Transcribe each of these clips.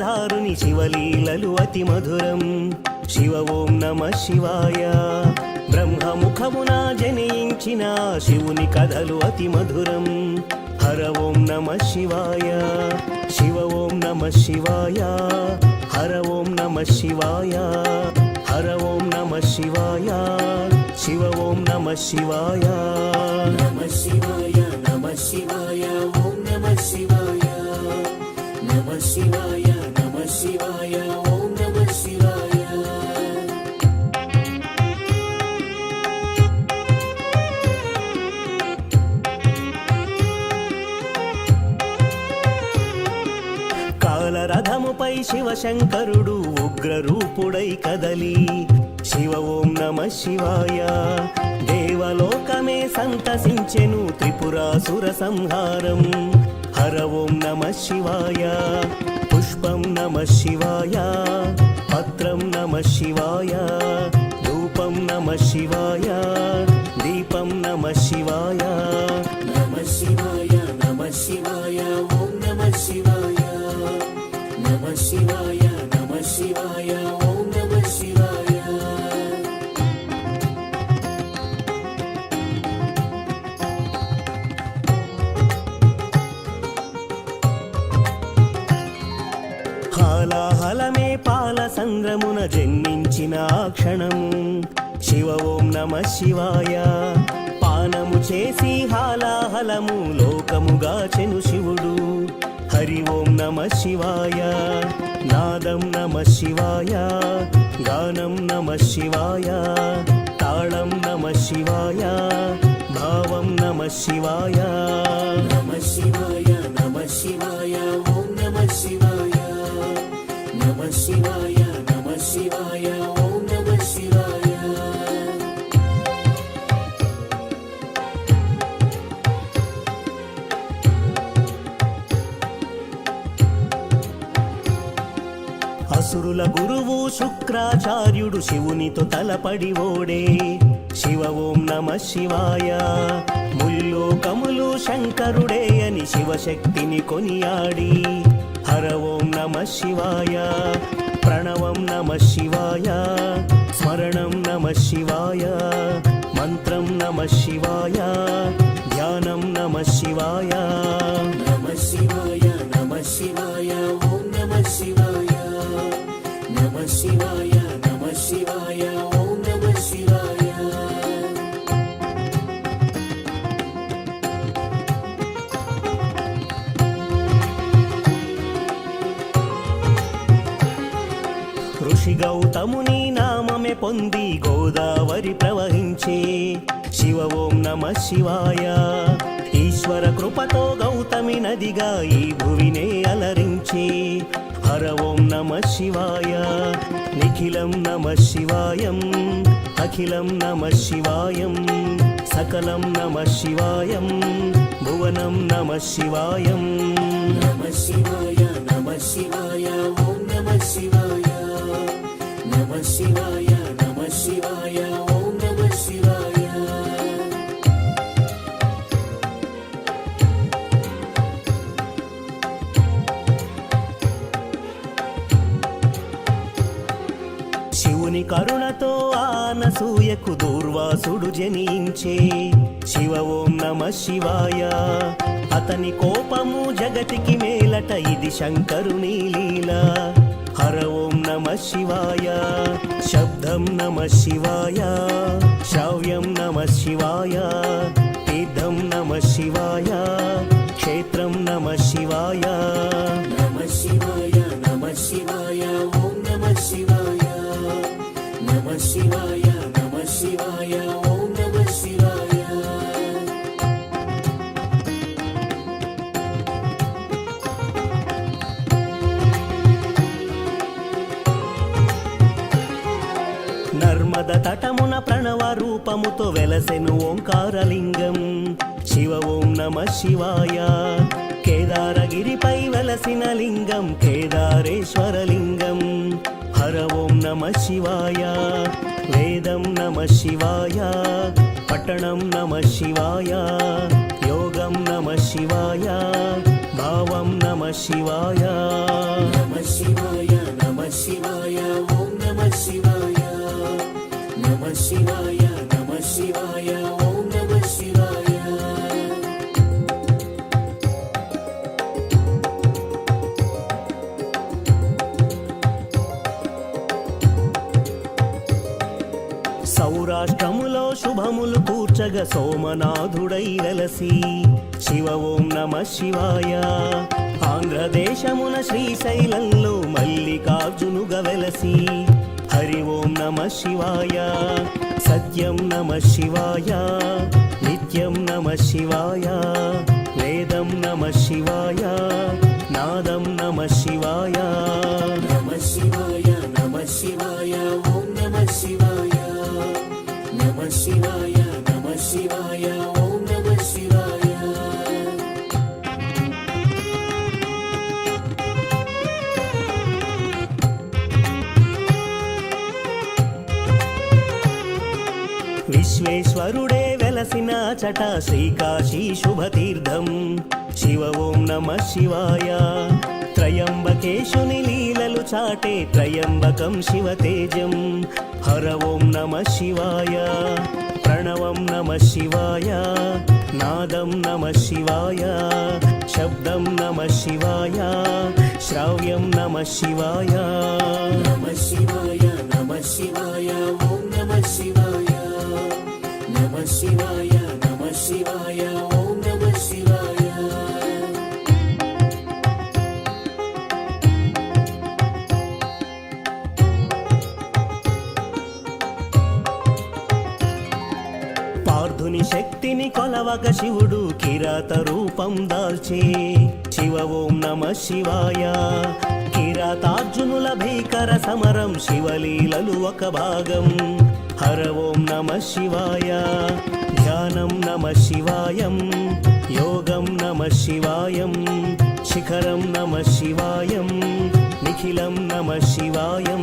చక్రధారుని శివలీలలు అతి మధురం. శివ ఓం నమః శివాయ. బ్రహ్మముఖమున జనించిన శివుని కథలు అతి మధురం. హర ఓం నమః శివాయ. శివ ఓం నమః శివాయ. హర ఓం నమః శివాయ. హర ఓం నమః శివాయ. శివ ఓం నమః శివాయ. నమః శివాయ నమః శివాయ ఓం నమః శివాయ. నమః శివాయ నమః శివాయ ఓం నమః శివాయ. కాలరథముపై శివశంకరుడు ఉగ్రరూపుడై కదలి శివ ఓం నమః శివాయ. దేవలోకమే సంతసించెను త్రిపురాసుర సంహారం. హర ఓం నమః శివాయ. పుష్పం నమః శివాయ. పత్రం నమః శివాయ. ధూపం నమః శివాయ. దీపం నమః శివాయ. నమః శివాయ నమః శివాయ ఓం నమః శివాయ. నమః శివాయ నమః శివాయ ఓం నమః శివాయ. హాలాహలమే పాల సంద్రమున జన్మించిన క్షణము. శివ ఓం నమః శివాయ. పానము చేసి హాలాహలము లోకముగాచెను శివుడు. హరి ఓం నమః శివాయ. నాదం నమః శివాయ. గానం నమః శివాయ. తాళం నమః శివాయ. భావం నమః శివాయ. నమః శివాయ నమః శివాయ ఓం నమః శివాయ. నమః శివాయ నమః శివాయ ఓం నమః శివాయ. అసురుల గురువు శుక్రాచార్యుడు శివునితో తలపడి ఓడే. శివ ఓం నమః శివాయ. ముల్లోకములు శంకరుడే అని శివశక్తిని కొనియాడి. హర ఓం నమః శివాయ. ప్రణవం నమః శివాయ. స్మరణం నమః శివాయ. మంత్రం నమః శివాయ. ధ్యానం నమః శివాయ. నమః శివాయ నమః శివాయ ఓం నమః శివాయ. నమః శివాయ నమః శివాయ ఓం నమః శివాయ. ఋషి గౌతముని నామమే పొంది గోదావరి ప్రవహించే. శివ ఓం నమః శివాయ. ఈశ్వర కృపతో గౌతమి నదిగా ఈ భువినే అలరించే. హర ఓం నమః శివాయ. నిఖిలం నమః శివాయం. అఖిలం నమః శివాయం. సకలం నమః శివాయం. భువనం నమః శివాయం. నమః శివాయ నమః శివాయ ఓం నమః శివాయ. నమః శివాయ నమః శివాయ ఓం నమః శివాయ. శివుని కరుణతో ఆనసూయకు దూర్వాసుడు జనించే. శివ ఓం నమః శివాయ. అతని కోపము జగతికి మేలట ఇది శంకరుని లీల. హర ఓం నమః శివాయ. శబ్దం నమః శివాయ. శ్రావ్యం నమః శివాయ. తీర్థం నమః శివాయ. క్షేత్రం నమః శివాయ. నమః శివాయ నమః శివాయ ఓం నమః శివాయ. నమః శివాయ నమః శివాయ ఓం నమః శివాయ. నర్మద తటమున ప్రణవ రూపముతో వెలసెను ఓంకారలింగం. శివ ఓం నమః శివాయ. కేదారగిరిపై వెలసిన లింగం కేదారేశ్వరలింగం. హర ఓం నమః శివాయ. వేదం నమః శివాయ. పట్టణం నమః శివాయ. యోగం నమః శివాయ. భావం నమః శివాయ నమః శివాయ నమః శివాయ ఓం నమః శివాయ నమః శివాయ నమః శివాయ ఓం నమః శివాయ సౌరాష్ట్రములో శుభములు కూర్చగ సోమనాథుడై వెలసి శివ ఓం నమః శివాయ ఆంధ్రదేశమున శ్రీశైలంలో మల్లికార్జునుగ వెలసి హరి ఓం నమః శివాయ సత్యం నమః శివాయ నిత్యం నమః శివాయ వేదం నమః శివాయ నాదం నమః శివాయ నమః శివాయ నమః శివాయ ఓం నమః శివాయ నమః శివాయ నమః శివాయ ఓం నమః శివాయ విశ్వేశ్వరుడే వెలసిన చట శ్రీకాశీ శుభతీర్థం శివ ఓం నమః శివాయ త్రయంబకేశుని లీలలు చాటే త్రయంబకం శివతేజం హర ఓం నమః శివాయ ప్రణవం నమః శివాయ నాదం నమః శివాయ శబ్దం నమః శివాయ శ్రావ్యం నమః శివాయ నమః శివాయ నమః శివాయ ఓం నమః శివాయ నమః శివాయ నమః శివాయ ఓం నమః శివాయ పార్థుని శక్తిని కొలవక శివుడు కిరాత రూపం దాల్చే శివ ఓం నమః శివాయ కిరాతార్జునుల భీకర సమరం శివలీలలు ఒక భాగం హర ఓం నమః శివాయ ధ్యానం నమః శివాయం యోగం నమః శివాయం శిఖరం నమః శివాయం నిఖిలం నమః శివాయం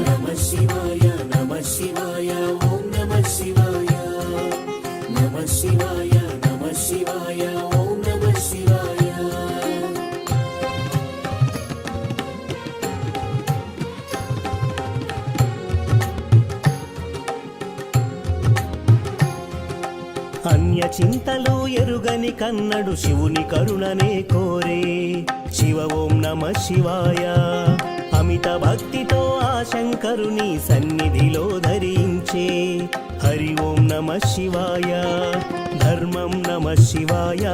నమః శివాయ నమః శివాయ ఓం నమః శివాయ నమః శివాయ నమః శివాయ ఓం నమః శివాయ అన్య చింతలు ఎరుగని కన్నడు శివుని కరుణనే కోరే శివ ఓం నమః శివాయ అమిత భక్తితో ఆ శంకరుని సన్నిధిలో ధరించే హరి ఓం నమః శివాయ ధర్మం నమః శివాయ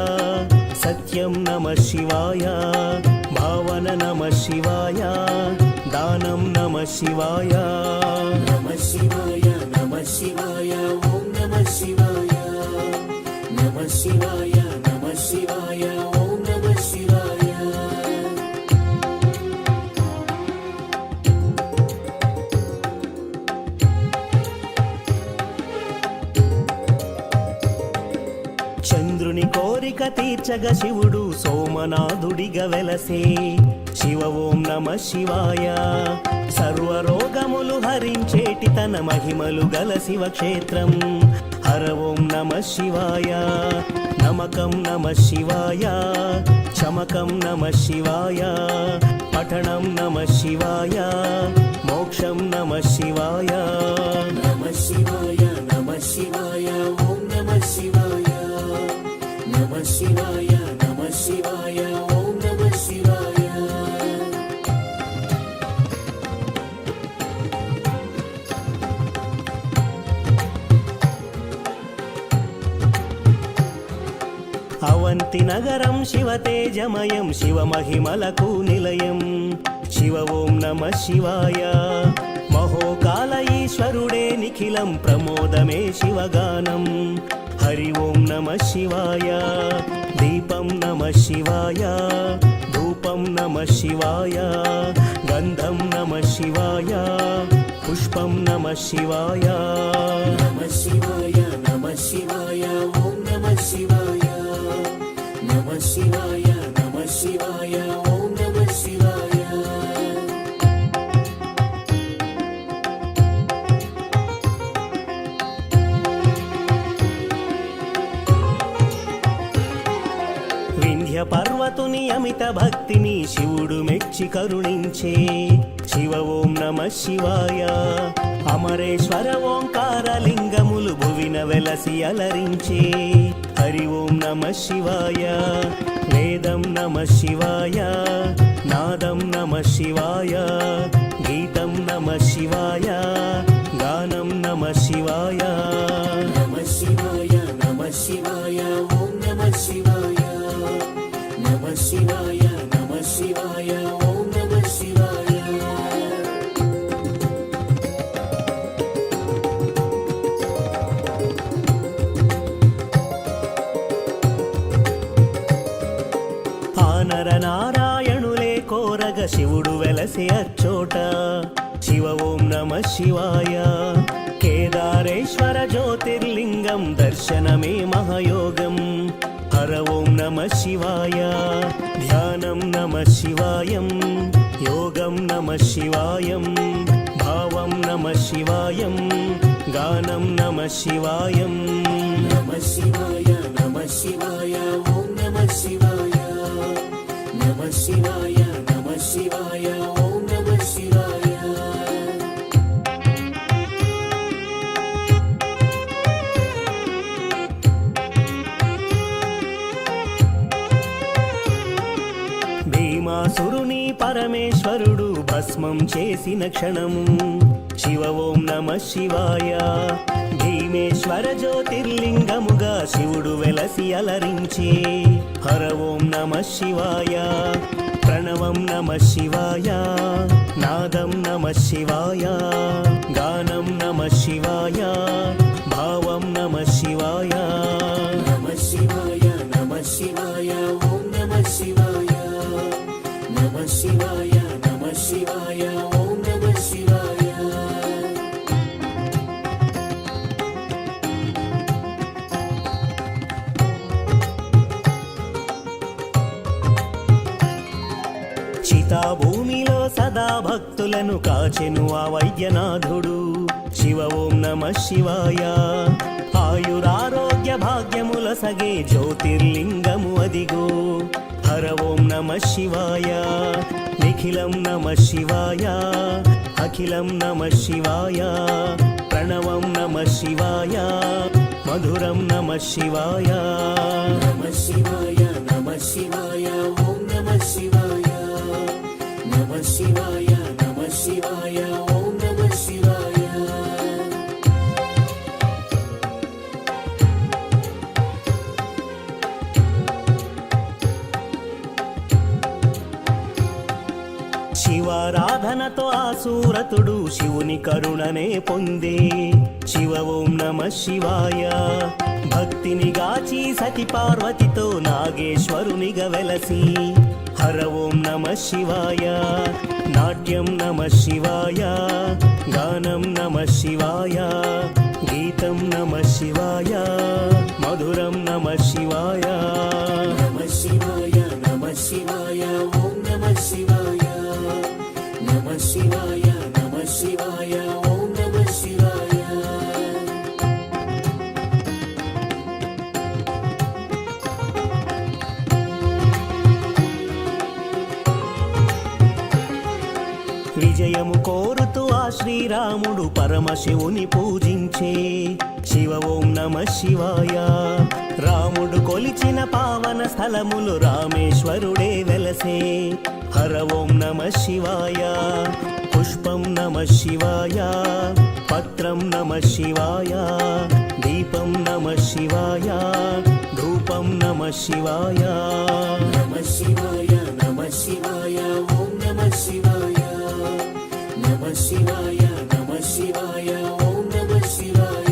సత్యం నమః శివాయ భావన నమః శివాయ దానం నమః శివాయ నమః శివాయ నమః శివాయ ఓం నమః శివాయ నమః శివాయ నమః శివాయ ఓం నమః శివాయ చంద్రుని కోరిక తీర్చగ శివుడు సోమనాథుడిగా వెలసే శివ ఓం నమః శివాయ సర్వరోగములు హరించేటి తన మహిమలు గల శివక్షేత్రం హర ఓం నమః శివాయ నమకం నమః శివాయ చమకం నమః శివాయ పఠనం నమః శివాయ మోక్షం నమః శివాయ నమః శివాయ నమః శివాయ ఓం నమః శివాయ నమః శివాయ నమః శివాయ ఓం నమః శివాయ అవంతి నగరం శివతేజమయం శివ మహిమలకు నిలయం శివ ఓం నమః శివాయ మహోకాల ఈశ్వరుడే నిఖిలం ప్రమోదమే శివగానం హరి ఓం నమః శివాయ దీపం నమః శివాయ ధూపం నమః శివాయ గంధం నమః శివాయ పుష్పం నమః శివాయ నమః శివాయ నమః శివాయ ఓం నమః శివాయ నమః శివాయ నమః శివాయ ఓం నమః శివాయ వింధ్య పర్వత పార్వతుని అమిత భక్తిని శివుడు మెచ్చి కరుణించే శివ ఓం నమ శివాయ. అమరేశ్వర ఓంకార లింగములు భువిన వెలసి అలరించే హరి ఓం నమ శివాయ. వేదం నమ శివాయ, నాదం నమ శివాయ, గీతం నమ శివాయ, గానం నమ శివాయ. నమ శివాయ నమ శివాయ ఓం నమ శివాయ. నమ శివాయ నమ శివాయ ఓం నమ శివాయ. ఆనర నారాయణులే కోరగ శివుడు వెలసే అచ్చోట శివ ఓం నమ శివాయ. కేదారేశ్వర జ్యోతిర్లింగం దర్శనమే మహయోగం హర ఓం నమ శివాయ. ధ్యానం నమ శివాయం, యోగం నమ శివాయం, భావం నమ శివాయం, గానం నమ శివాయం. నమ శివాయ నమ శివాయ ఓం నమ శివాయ. నమ శివాయ నమ శివాయ ఓం నమ శివాయ. భీమాసురుని పరమేశ్వరుడు భస్మం చేసిన క్షణము శివ ఓం నమ శివాయ. భీమేశ్వర జ్యోతిర్లింగముగా శివుడు వెలసి అలరించే హర ఓం నమ శివాయ. ప్రణవం నమ శివాయ, నాదం నమ శివాయ, గానం నమ శివాయ, భావం నమ శివాయ. నమ శివాయ నమ శివాయ ఓం నమ శివాయ. నమ శివాయ నమ శివాయ ఓం నమ శివాయ. చితాభూమిలో సదా భక్తులను కాచెను ఆ వైద్యనాథుడు శివ ఓం నమ శివాయ. ఆయురారోగ్య భాగ్యముల సగే జ్యోతిర్లింగము అదిగో హర ఓం నమ శివాయ. నిఖిలం నమ శివాయ, అఖిలం నమ శివాయ, ప్రణవం నమ శివాయ, మధురం నమ శివాయ. నమ శివాయ నమ శివాయ ఓం నమ శివాయ. నమ శివాయ నమ శివాయ ఓం నమ శివాయ. శివారాధనతో ఆ సూరతుడు శివుని కరుణనే పొందే శివ ఓం నమ శివాయ. భక్తిని గాచి సతి పార్వతితో నాగేశ్వరునిగా వెలసి హర ఓం నమ శివాయ. నాట్యం నమ శివాయ, గానం నమ శివాయ, గీతం నమ శివాయ, మధురం నమ శివాయ. నమ శివాయ నమ శివాయ ఓం నమ శివాయ. నమ శివాయ నమ శివాయ ఓం నమ శివాయ. విజయము కోరుతూ ఆ శ్రీరాముడు పరమశివుని పూజించే శివ ఓం నమ శివాయ. రాముడు కొలిచిన పావన స్థలములు రామేశ్వరుడే వెలసే హర ఓం నమ శివాయ. పుష్పం నమ శివాయ, పత్రం నమ శివాయ, దీపం నమ శివాయ, ధూపం నమ శివాయ. నమ శివాయ నమ శివాయ ఓం నమ శివాయ. నమ శివాయ నమ శివాయ ఓం నమ శివాయ.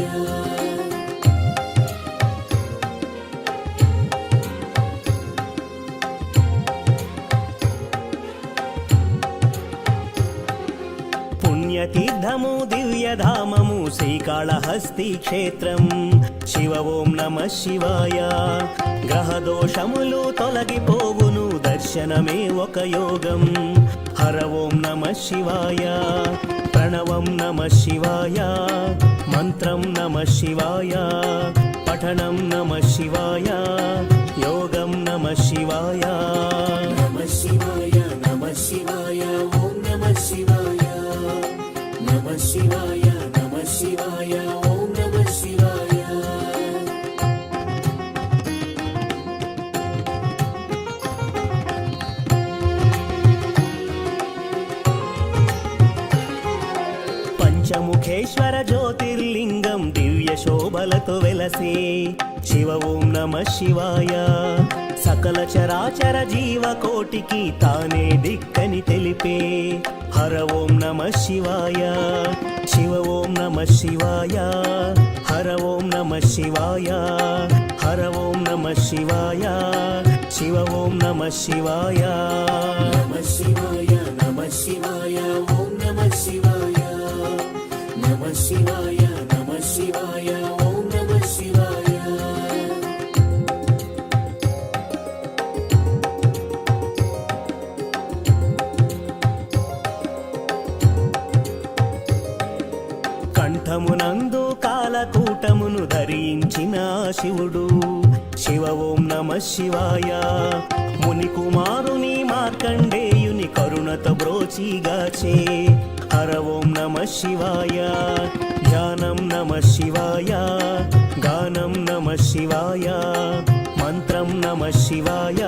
పుణ్యతీర్థము దివ్యధామము శ్రీకాళహస్తి క్షేత్రం శివ ఓం నమ శివాయ. గ్రహదోషములు తొలగిపోవును దర్శనమే ఒక యోగం హర ఓం నమ శివాయ. ప్రణవం నమ శివాయ, మంత్రం నమ శివాయ, పఠనం నమ శివాయ, యోగం నమః శివాయ నమః శివాయ నమః శివాయ ఓం నమః శివాయ నమః శివాయ నమః శివాయ ఓం నమః శివాయ పంచముఖేశ్వర జ్యోతిర్లింగం దివ్య శోభలతో వెలసే శివ ఓం నమః శివాయ సకల చరాచర జీవకోటికి తానే దిక్కని తెలిపే హర ఓం నమః శివాయ శివ ఓం నమః శివాయ హర ఓం నమః శివాయ హర ఓం నమః శివాయ శివ ఓం నమః శివాయ నమః శివాయ నమః శివాయ ఓం నమః శివాయ నమః శివాయ నమః శివాయ ఓం నమః శివాయ కంఠమునందు కాలకూటమును ధరించిన శివుడు శివ ఓం నమః శివాయ ముని కుమారుని మార్కండేయుని కరుణతో బ్రోచిగాచే హర ఓం నమః శివాయ ధ్యానం నమః శివాయ గానం నమః శివాయ మంత్రం నమః శివాయ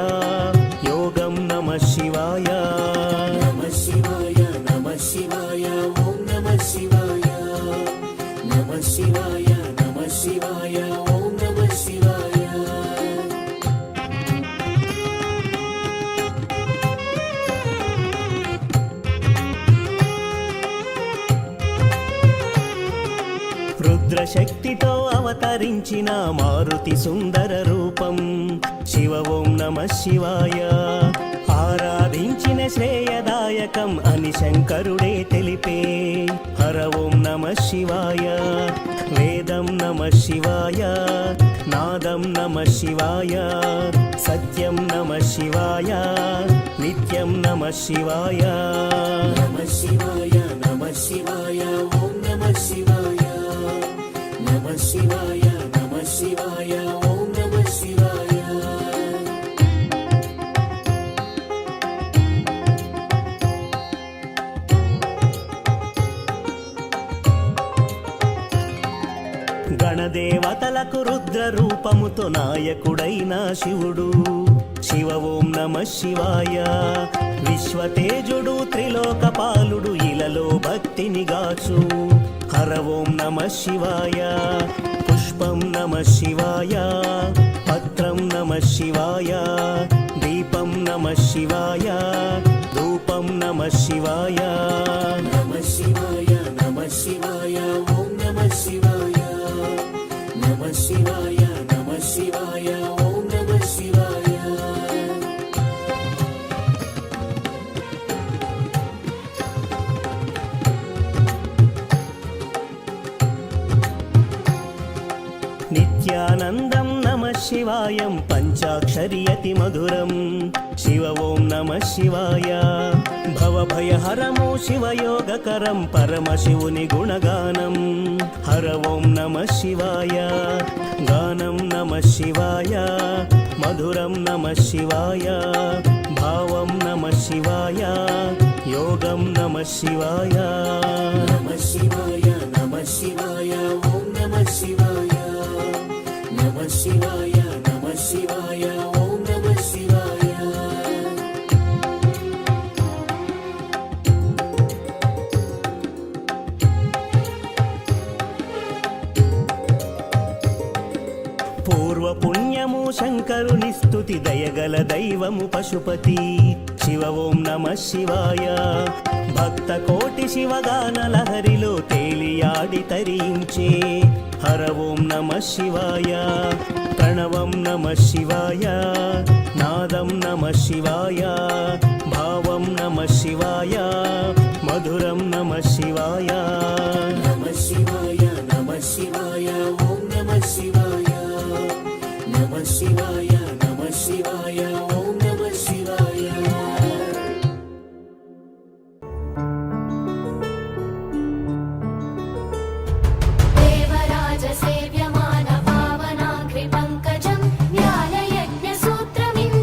యోగం నమః శివాయ నమః శివాయ నమః శివాయ ఓం నమః శివాయ నమః శివాయ నమః శివాయ ఓం నమః శివాయ రుద్రశక్తితో అవతరించిన మారుతి సుందర రూపం శివ ఓం నమః శివాయ ఆరాధించిన శ్రేయదాయకం అని శంకరుడే తెలిపే హర ఓం నమః శివాయ వేదం నమః శివాయ నాదం నమః శివాయ సత్యం నమః శివాయ నిత్యం నమః శివాయ నమః శివాయ నమః శివాయ ఓం నమః శివాయ నమః శివాయ నమః శివాయ ఓం నమః శివాయ గణదేవతలకు రుద్ర రూపముతో నాయకుడైన శివుడు శివ ఓం నమః శివాయ విశ్వతేజుడు త్రిలోకపాలుడు ఇలలో భక్తిని గాచు హర ఓం నమః శివాయ పుష్పం నమః శివాయ పత్రం నమః శివాయ దీపం నమః శివాయ ధూపం నమః శివాయ నమః శివాయ నమః శివాయ ఓం నమః శివాయ నమః శివాయ నమః శివాయ ఓం నమః శివాయ నిత్యానందం నమః శివాయం పంచాక్షరి అతి మధురం శివ ఓం నమః శివాయ భవభయహరము శివయోగకరం పరమశివుని గుణగానం హర ఓం నమః శివాయ గానం నమః శివాయ మధురం నమః శివాయ భావం నమః శివాయ యోగం నమః శివాయ నమః శివాయ నమః శివాయ ఓం నమః శివాయ నమః శివాయ నమః శివాయ ఓం నమః శివాయ పూర్వ పుణ్యము శంకరుని స్తుతి దయగల దైవము పశుపతి శివ ఓం నమః శివాయ భక్త కోటి శివగాన లహరిలో తేలియాడి తరించే హర ఓం నమః శివాయ ప్రణవం నమః శివాయ నాదం నమః శివాయ భావం నమః శివాయ మధురం నమః శివాయ నమః శివాయ నమః శివాయ ఓం నమః శివాయ నమః శివాయ నమః శివాయ ఓం నమః శివాయ देवराज सेव्यमान पावनाग्रि पङ्कजं न्याययज्ञसूत्रमिन्द्र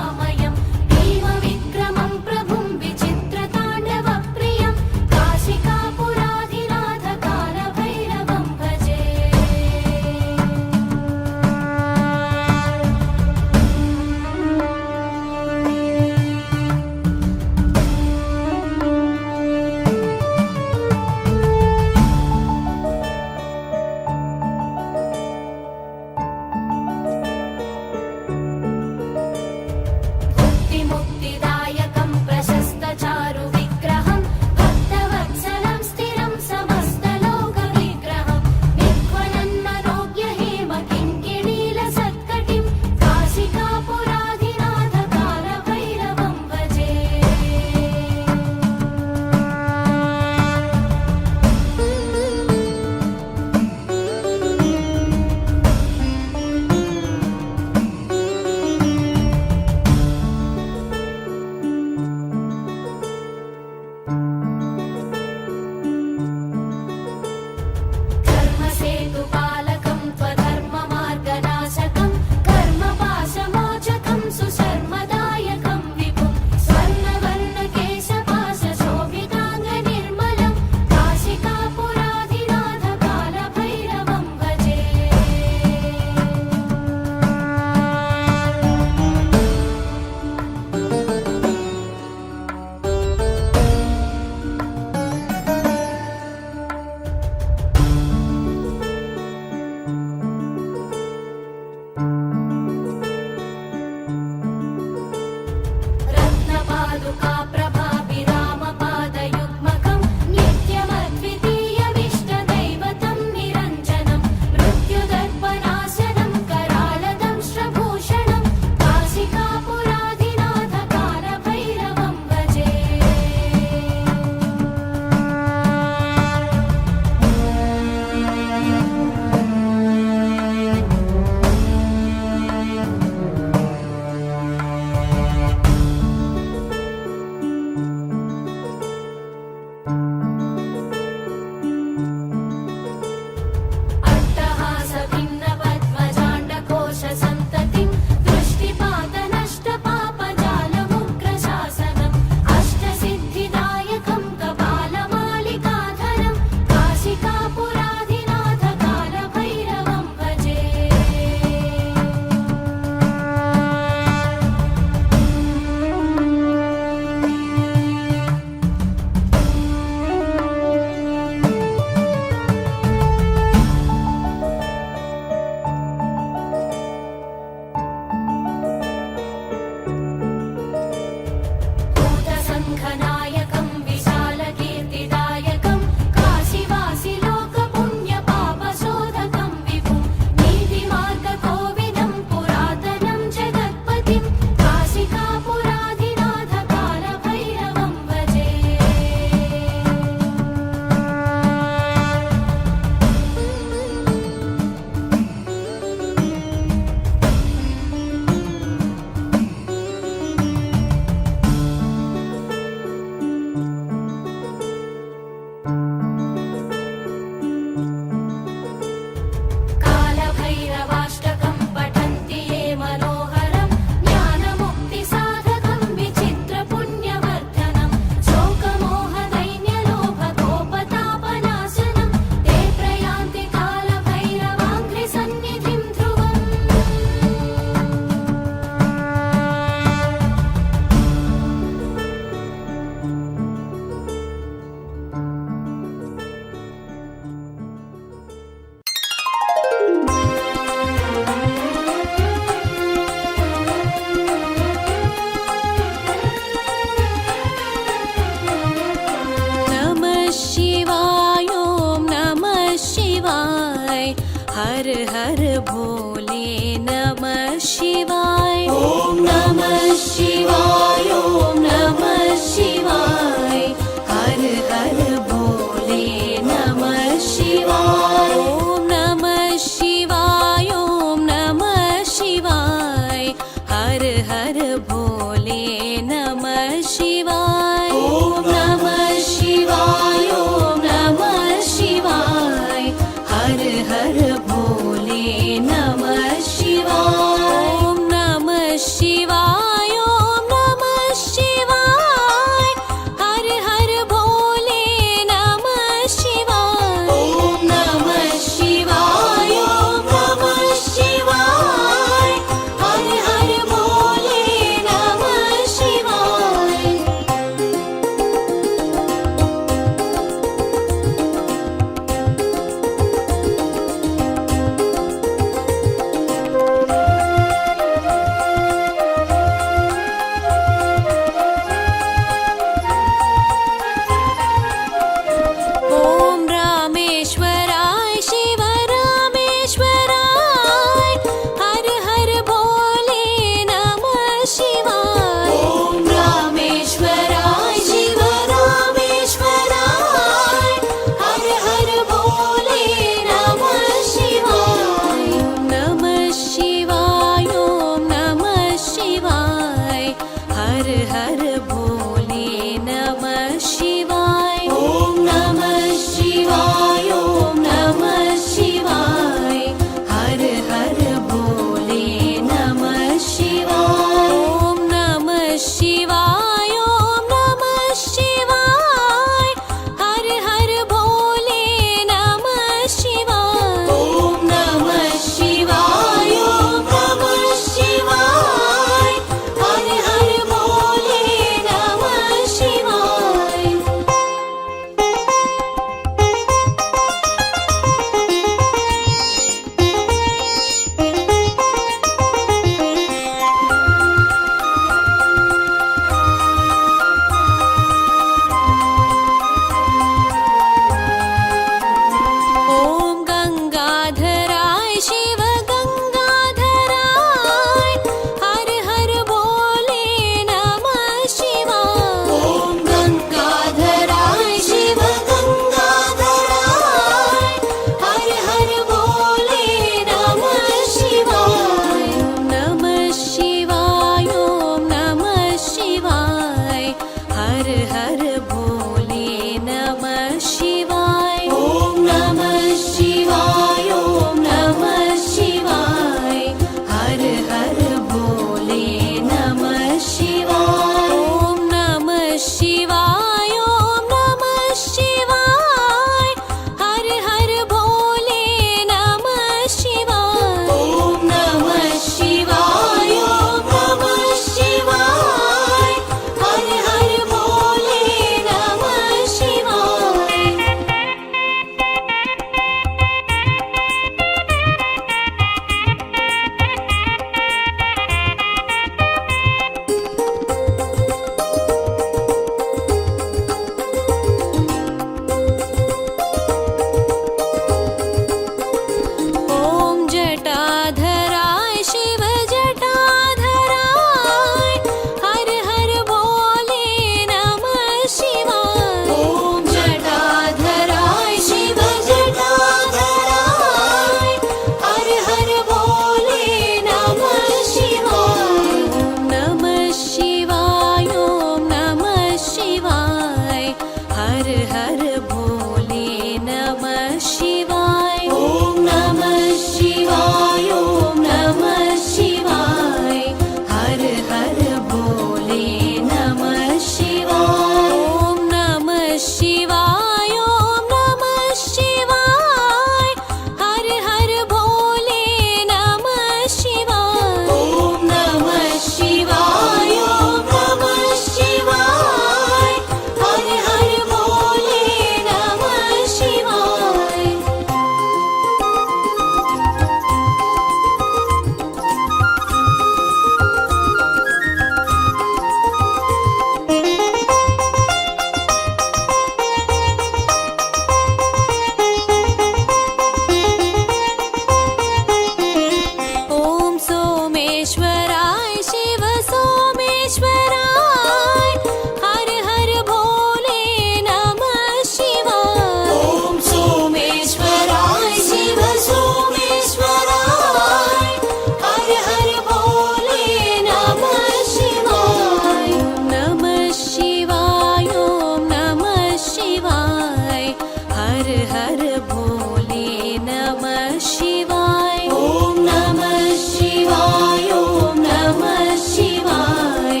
हर भोले नमः शिवाय। ॐ नमः शिवाय ॐ नमः शिवाय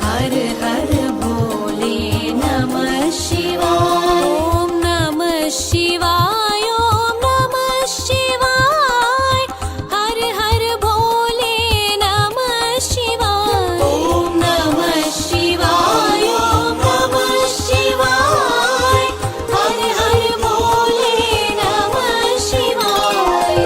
हर हर भोले नमः शिवाय। ॐ नमः शिवाय ॐ नमः शिवाय हर हर भोले नमः शिवाय। ॐ नमः शिवाय ॐ नमः शिवाय हर हर भोले नमः शिवाय।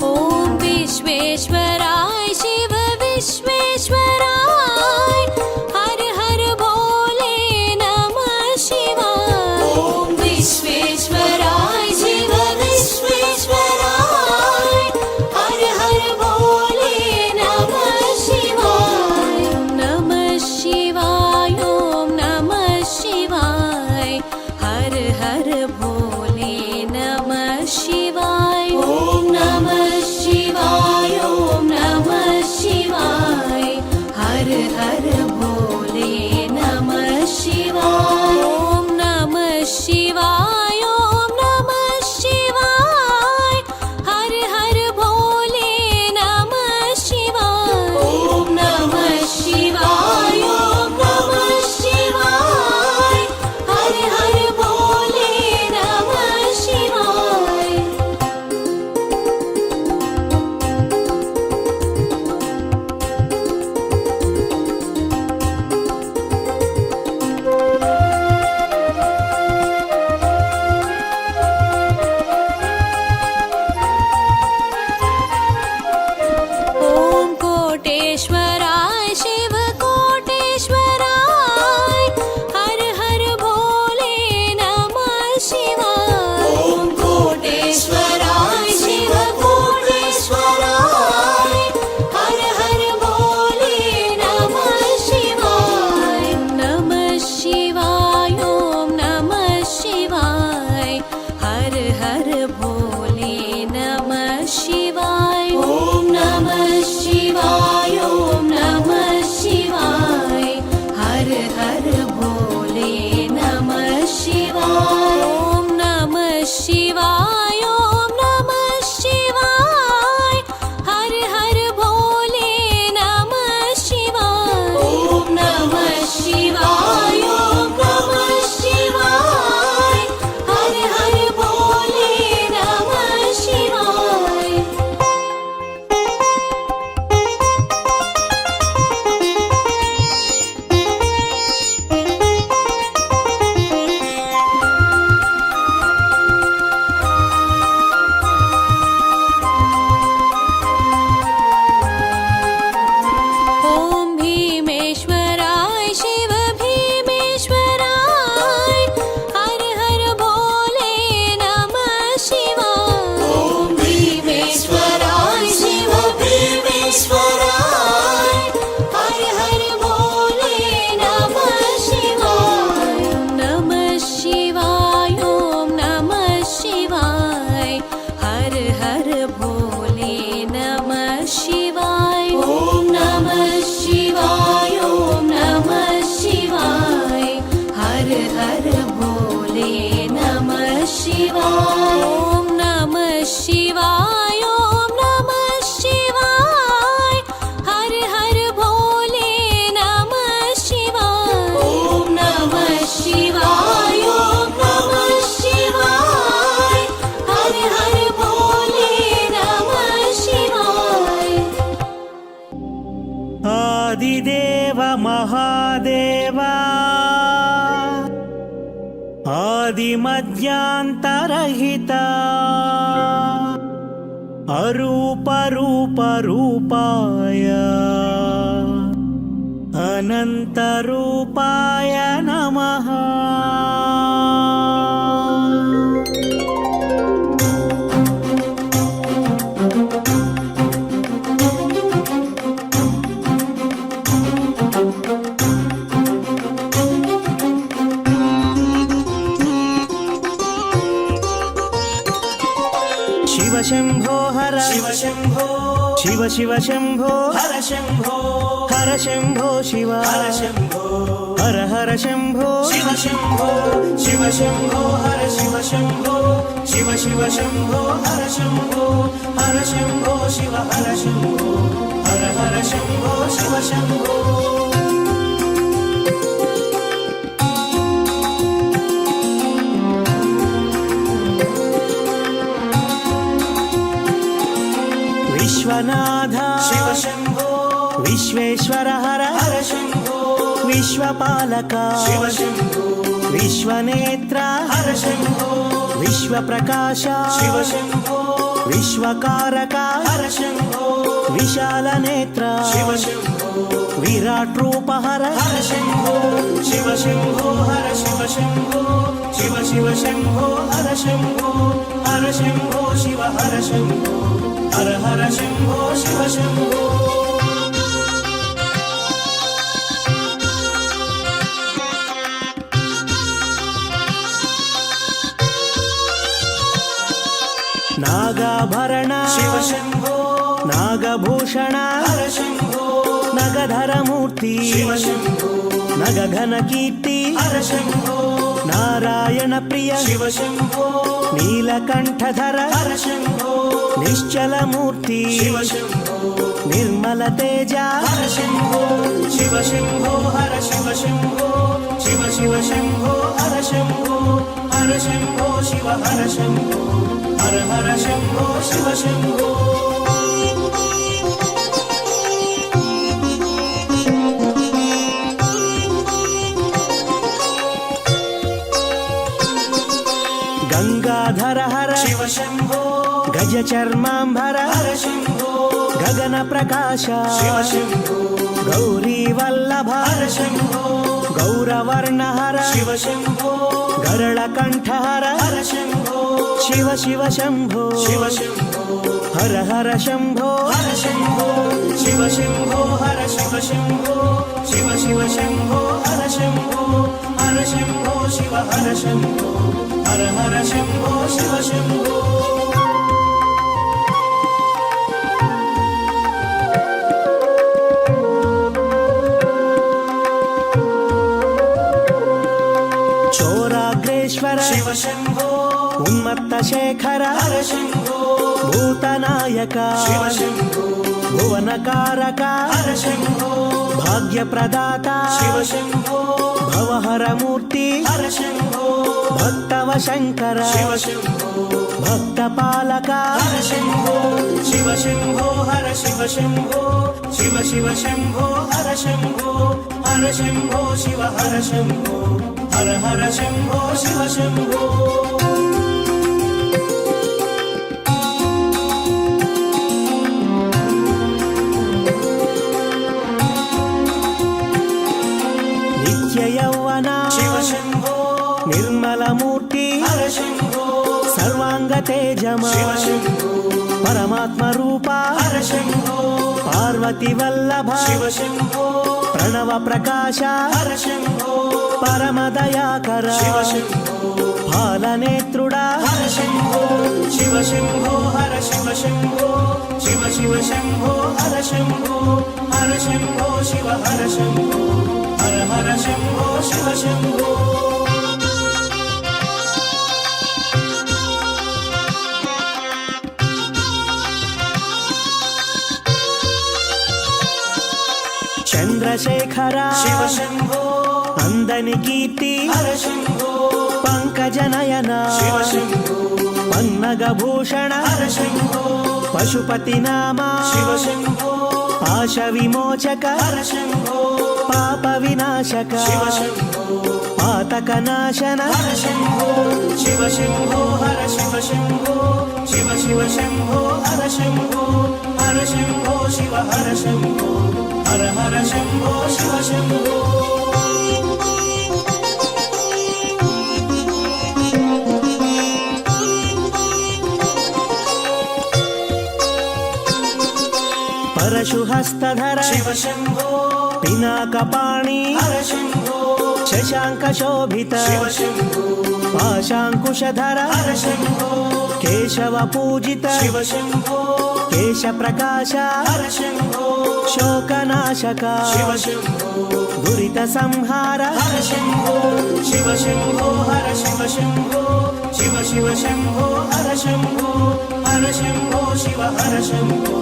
ॐ विश्वेश्वराय शिव विश्वेश्वराय हर हर भोले नमः शिवाय। ॐ विश्वेश्वराय शिव विश्वेश्वराय हर हर भोले नमः शिवाय। ॐ नमः शिवाय ॐ नमः शिवाय हर हर भोले नमः शिवाय। ॐ नमः शिवाय ॐ नमः शिवाय हर हर भोले नमः शिवाय। ॐ नमः शिवाय ॐ नमः शिवाय हर हर भोले नमः शिवाय। ॐ नमः शिवाय ॐ नमः शिवाय हर हर भोले नमः शिवाय। ॐ कोटेश्वराय शिव कोटेश्वराय हर हर भोले नमः शिवाय। ॐ कोटेश्वराय शिव कोटेश्वराय हर हर भोले नमः शिवाय। ॐ नमः शिवाय ॐ नमः शिवाय हर हर भोले नमः शिवाय। ॐ नमः शिवाय ॐ नमः शिवाय हर हर भोले नमः शिवाय। ॐ नमः शिवाय ॐ नमः शिवाय हर हर भोले नमः शिवाय। ॐ नमः शिवाय ॐ नमः शिवाय हर हर भोले नमः शिवाय। ॐ भीमेश्वराय शिव भीमेश्वराय हर हर भोले नमः शिवाय। ॐ भीमेश्वराय शिव भीमेश्वराय हर हर भोले नमः शिवाय। ॐ नमः शिवाय ॐ नमः शिवाय हर हर भोले नमः शिवाय। ॐ नमः शिवाय ॐ नमः शिवाय हर हर भोले नमः शिवाय। ॐ नमः शिवाय ॐ नमः शिवाय हर हर भोले नमः शिवाय। ॐ नमः शिवाय ॐ नमः शिवाय हर हर भोले नमः शिवाय। आदिदेव महादेवा आदिमध्यान्तरहिता अरूपरूपरूपाय अनन्तरूपाय नमः। శంభో హర శివ శంభో శివ శివ శంభో హర శంభో హర శంభో శివ హర శంభో హర హర శంభో శివ శంభో శివ శంభో హర శివ శంభో శివ శివ శంభో హర శంభో హర శంభో శివ హర శంభో హర హర శంభో శివ శంభో విశ్వనాథ శివ శంభో విశ్వేశ్వర హర హర శంభో విశ్వపాలక శివ శంభో విశ్వనేత్ర హర శంభో విశ్వప్రకాశ శివ శంభో విశ్వకారక హర శంభో విశాల నేత్ర శివ శంభో విరాట్ రూప హర హర శంభో శివ శంభో హర శివ శంభో శివ శివ శంభో హర శంభో హర శంభో శివ హర శంభో హర హర శంభో శివ శంభో నాగాభరణ శివ శంభో నాగభూషణ హర శంభో నగధరమూర్తి శివ శంభో నగఘన కీర్తి హర శంభో నారాయణ ప్రియ శివ శంభో నీలకంఠధర హర శంభో నిశ్చలమూర్తి శివ శంభో నిర్మల తేజ హర శంభో శివ శంభో హర శివ శంభో శివ శివ శంభో హర శంభో హర శంభో శివ హర శంభో హర హర శంభో శివ శంభో గంగాధర హర శివ శంభో గజ చర్మాంబర హర శంభో గగన ప్రకాశ శివ శంభో గౌరీ వల్లభ హర శంభో గౌరవర్ణ హర శివ శంభో గరళ కంఠ హర హర శంభో శివ శివ శంభో శివ శంభో హర హర శంభో హర శంభో శివ శంభో హర శివ శంభో శివ శివ శంభో హర శంభో హర శంభో శివ హర శంభో హర హర శంభో శివ శంభో చోరాగ్రేశ్వర శివ శంభో ఉన్మత్త శేఖర హర శంభో భూతనాయక శివ శంభో భువనకారక హర శంభో భాగ్యప్రదాత శివ శంభో భవహరమూర్తి హర శంభో భక్తవ శంకర శివ శంభో భక్తపాలక హర శంభో శివ శంభో హర శివ శంభో శివ శివ శంభో హర శంభో హర శంభో శివ హర శంభో హర హర శంభో శివ శంభో నిత్య యౌవన శివ శంభో నిర్మలమూర్తి హర శంభో సర్వాంగ తేజమా శివ శంభో పరమాత్మ రూప హర శంభో పార్వతి వల్లభ శివ శంభో ప్రణవ ప్రకాశ హర శంభో పరమదయాకర శివ శంభో పాలనేత్రుడా హర శంభో శివ శంభో హర శివ శంభో శివ శివ శంభో హర శంభో హర శంభో శివ హర శంభో హర హర శంభో శివ శంభో చంద్రశేఖర శివ శంభో అందని కీర్తి హర శంభో పంకజనయన శివ శంభో పన్నగభూషణ హర శంభో పశుపతి నామ శివ శంభో పాశ విమోచక హర శంభో పాప వినాశక శివ శంభో పాతక నాశన హర శంభో శివ శంభో హర శివ శంభో శివ శివ శంభో హర శంభో హర శంభో శివ హర శంభో హర హర శంభో శివ శంభో పరశుహస్తధర శివ శంభో పినాకపాణి హర శంభో శశాంక శోభిత శివ శంభో పాశాంకుశధర హర శంభో కేశవ పూజిత శివ శంభో కేశ ప్రకాశ హర శంభో శోకనాశక శివ శంభో దురిత సంహార హర శంభో శివ శంభో హర శివ శంభో శివ శివ శంభో హర శంభో హర శంభో శివ హర శంభో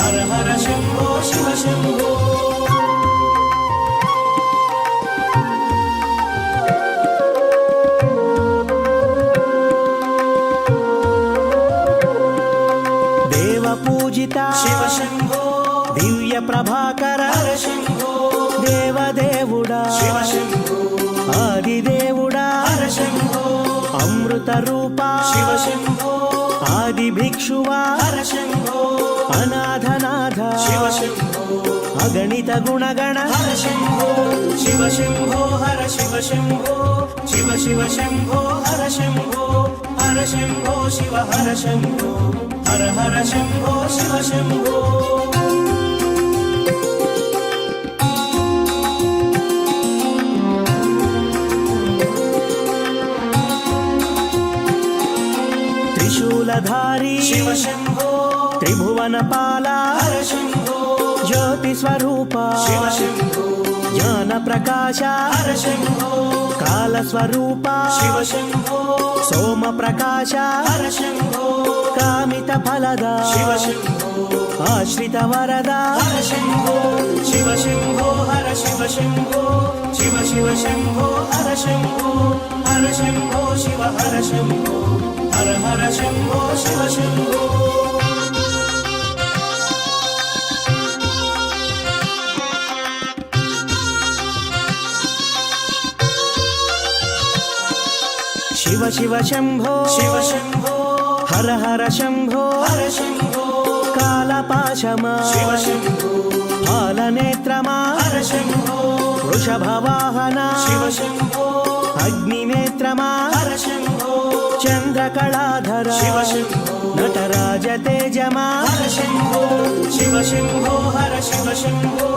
హర హర శంభో శివ శంభో దేవ పూజిత శివ శంభో దివ్య ప్రభాకర హర శంభో దేవదేవుడా శివ శంభో ఆదిదేవుడా హర శంభో అమృత రూపా శివ శంభో ఆది భిక్షువా హర శంభో అనాథనాథ శివ శంభో అగణిత గుణగణ హర శంభో శివ శంభో హర శివ శంభో శివ శివ శంభో హర శంభో హర శంభో శివ హర శంభో హర హర శంభో శివ శంభో త్రిశూలధారి శివ శంభో త్రిభువన పాల హర శంభో జ్యోతి స్వరూప శివ శంభో జ్ఞాన ప్రకాశ హర శంభో కాల స్వరూప శివ శంభో సోమ ప్రకాశ హర శంభో కామిత ఫలద శివ శంభో ఆశ్రిత వరద హర శంభో శివ శంభో హర శివ శంభో శివ శివ శంభో హర శంభో హర శంభో శివ హర శంభో హర హర శంభో శివ శంభో శివ శివ శంభో శివ శంభో హర హర శంభో హర శంభో కాలపాశమా శివ శంభో పాలనేత్రమా హర శంభో వృషభవాహన శివ శంభో అగ్నినేత్రమా హర శంభో చంద్రకళాధర శివ శంభో నటరాజ తేజమా హర శంభో శివ శంభో హర శివ శంభో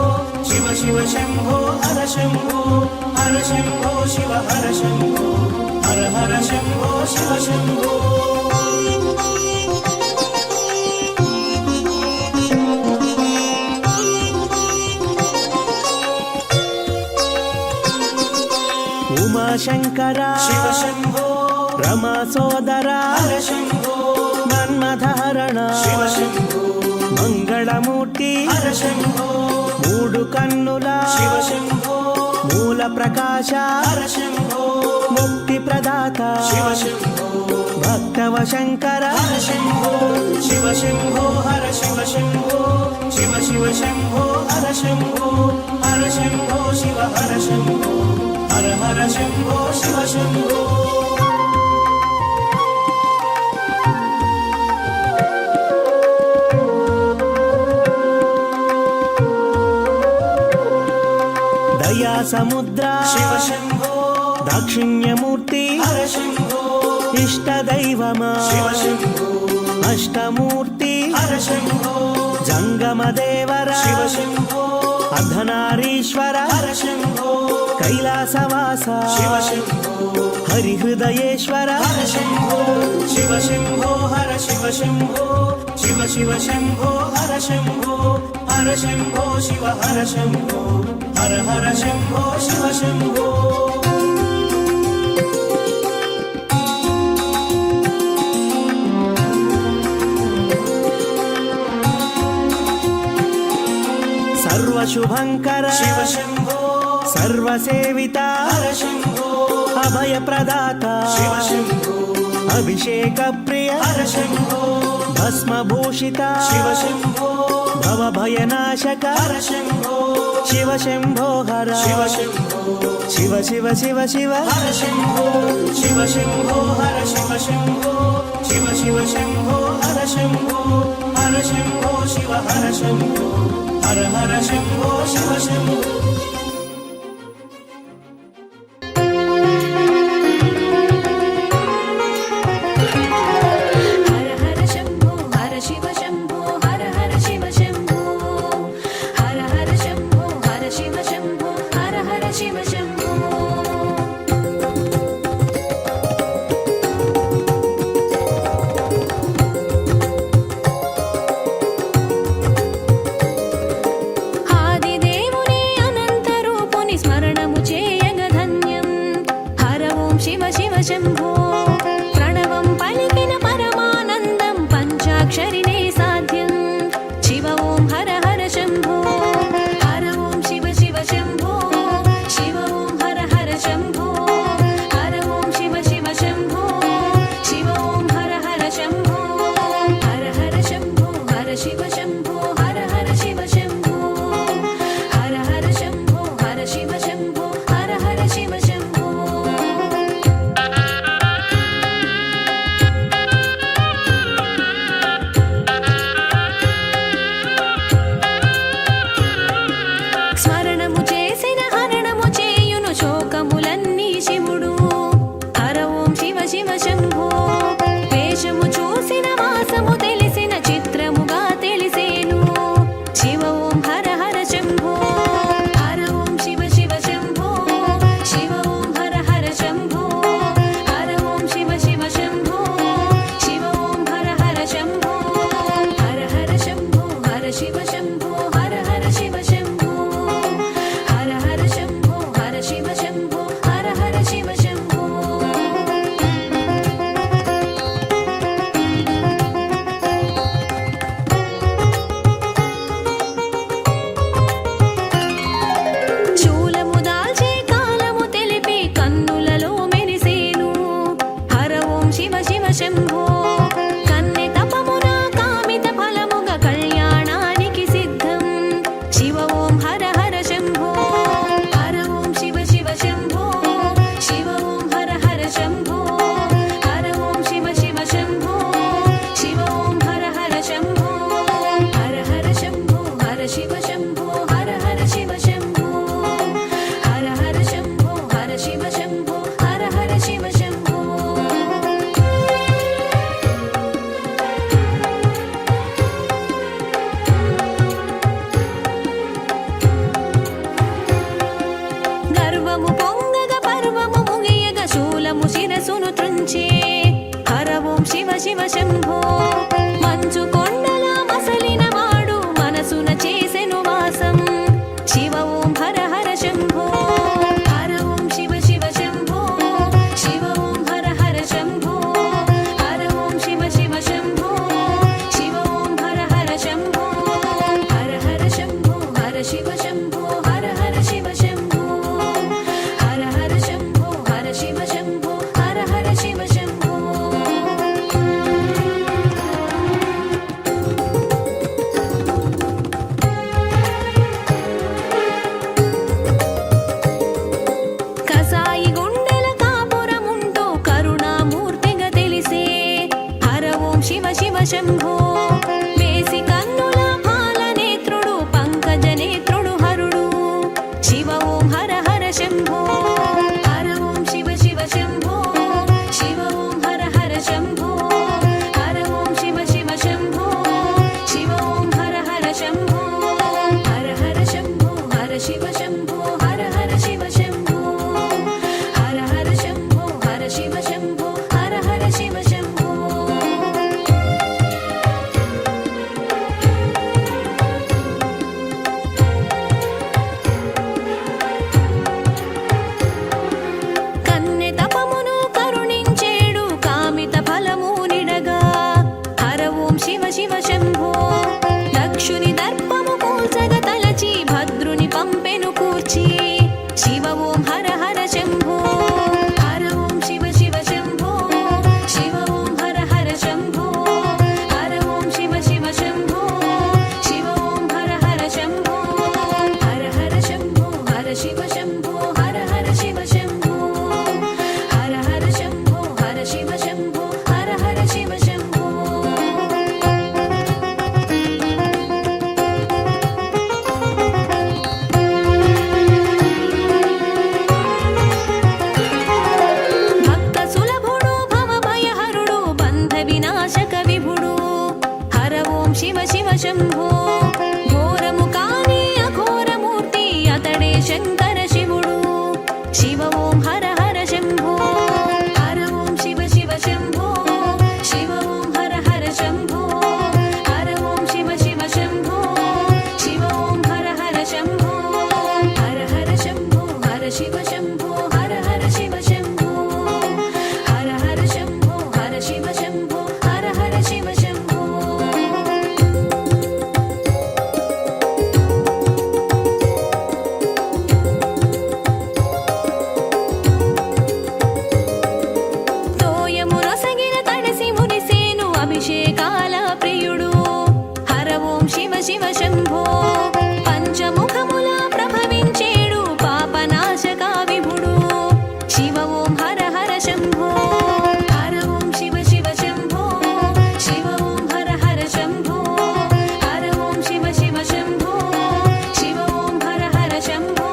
శివ శివ శంభో హర శంభో హర శంభో శివ హర శంభో హర హర శంభో శివ శంభో ఉమాశంకర శివ శంభో రమా సోదర హర శంభో మన్మధరణ శివ శంభో మంగళమూర్తి హర శంభో మూడు కన్నుల శివ శంభో మూల ప్రకాశ హర శంభో ముక్తి ప్రదాత శివ శంభో భక్తవ శంకర హర శంభో శివ శంభో హర శివ శంభో శివ శివ శంభో హర శంభో హర శంభో శివ హర శంభో హర హర శంభో శివ శంభో దయా సముద్ర శివ శంభో దాక్షిణ్యమూర్తి హర శంభో ఇష్ట దైవమా శివ శంభో అష్టమూర్తి హర శంభో జంగమ దేవర శివ శంభో అర్ధనారీశ్వర హర శంభో కైలాసవాస శివ శంభో హరిహృదయేశ్వర హర శంభో శివ శంభో హర శివ శంభో శివ శివ శంభో హర శంభో హర శంభో శివ హర శంభో హర హర శంభో శివ శంభో సర్వశుభంకర శివ శంభో సర్వసేవిత హర శంభో అభయ ప్రదాత శివ శంభో అభిషేక ప్రియ హర శంభో భస్మభూషిత శివ శంభో భవభయనాశక హర శంభో శివ శంభో హర శివ శంభో శివ శివ శివ శివ హర శంభో శివ శంభో హర శివ శంభో శివ శివ శంభో హర శంభో హర శంభో శివ హర శంభో హర హర శంభో శివ శంభో హర హర శంభో హర శివ శంభో హర హర శివ శంభో హర హర శంభో హర శివ శంభో హర హర శివ శంభో ఓం శివ శివ శంభో ఘోరము కాని అఘోరమూర్తి అతడే శంకర శివుడు శివ ఓం హర హర శంభో హర ఓం శివ శివ శంభో శివ ఓం హర హర శంభో హర ఓం శివ శివ శంభో శివ ఓం హర హర శంభో హర హర శంభో హర శివ శంభో హర హర శివ శంభో హర హర శంభో హర శివ శంభో హర హర శివ శంభో తోయమురొసగిన తడసి మురిసేను అభిషేకాల ప్రియుడు హర ఓం శివ శివ శంభో పంచముఖముల ప్రభవించేడు పాపనాశక విభుడు శివ ఓం హర హర శంభో హర ఓం శివ శివ శంభో శివ ఓం హర హర శంభో హర ఓం శివ శివ శంభో శివ ఓం హర హర శంభో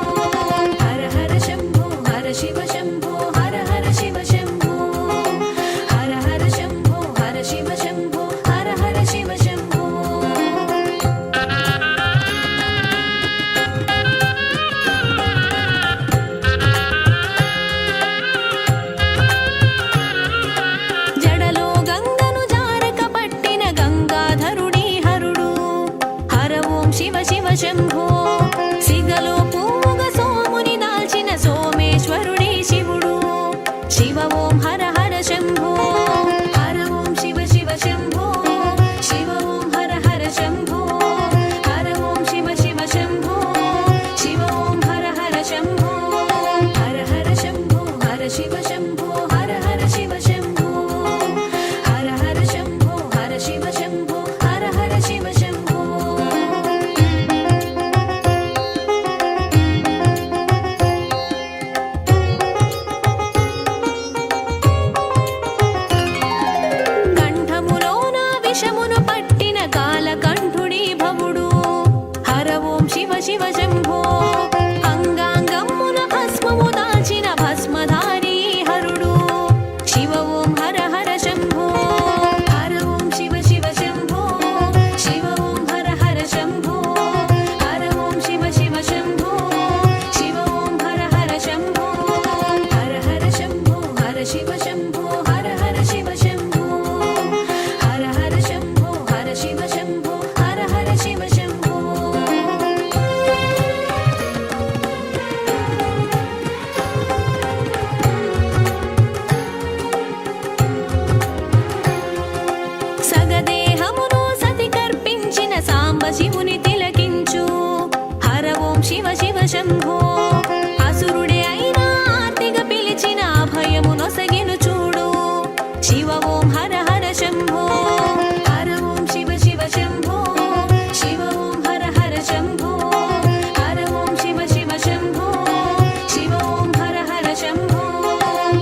హర హర శంభో హర శివ శంభో హర హర శివ శంభో హర హర శంభో హర శివ శంభో హర హర శివ శంభో జడలో గంగను జారక పట్టిన గంగాధరుడి హరుడు హర ఓం శివ శివ శంభో సిగలో పువ్వుగా సోముని దాల్చిన సోమేశ్వరుడి శివుడు శివ ఓం హర హర శంభో హర ఓం శివ శివ శంభో శివ ఓం హర హర శంభో హర ఓం శివ శివ శంభో శివ ఓం హర హర శంభో హర హర శంభో హర శివ శంభో హర హర శివ శంభో హర హర శంభో హర శివ శంభో హర హర శివ శంభో కంఠములోన విషమును పట్టిన కాలకంఠుడి భవుడు హర ఓం శివ శివ శంభో అంగాంగమ్మున భస్మము దాల్చిన భస్మధారి హరుడు శివ ఓం హర హర శంభో హర ఓం శివ శివ శంభో శివ ఓం హర హర శంభో హర ఓం శివ శివ శంభో శివ ఓం హర హర శంభో హర హర శంభో హర శివ శంభో హర హర శివ శంభో హర హర శంభో హర శివ శంభో హర హర శివ శంభో సగదేహమును సతి కర్పించిన సాంబ శివుని తిలకించు హర ఓం శివ శివ శంభో అసురుడే అయినా ఆర్తిగా పిలిచిన అభయము నొసగిను చూడు శివ ఓం హర హర శంభో హర ఓం శివ శివ శంభో శివ ఓం హర హర శంభో హర ఓం శివ శివ శంభో శివ ఓం హర హర శంభో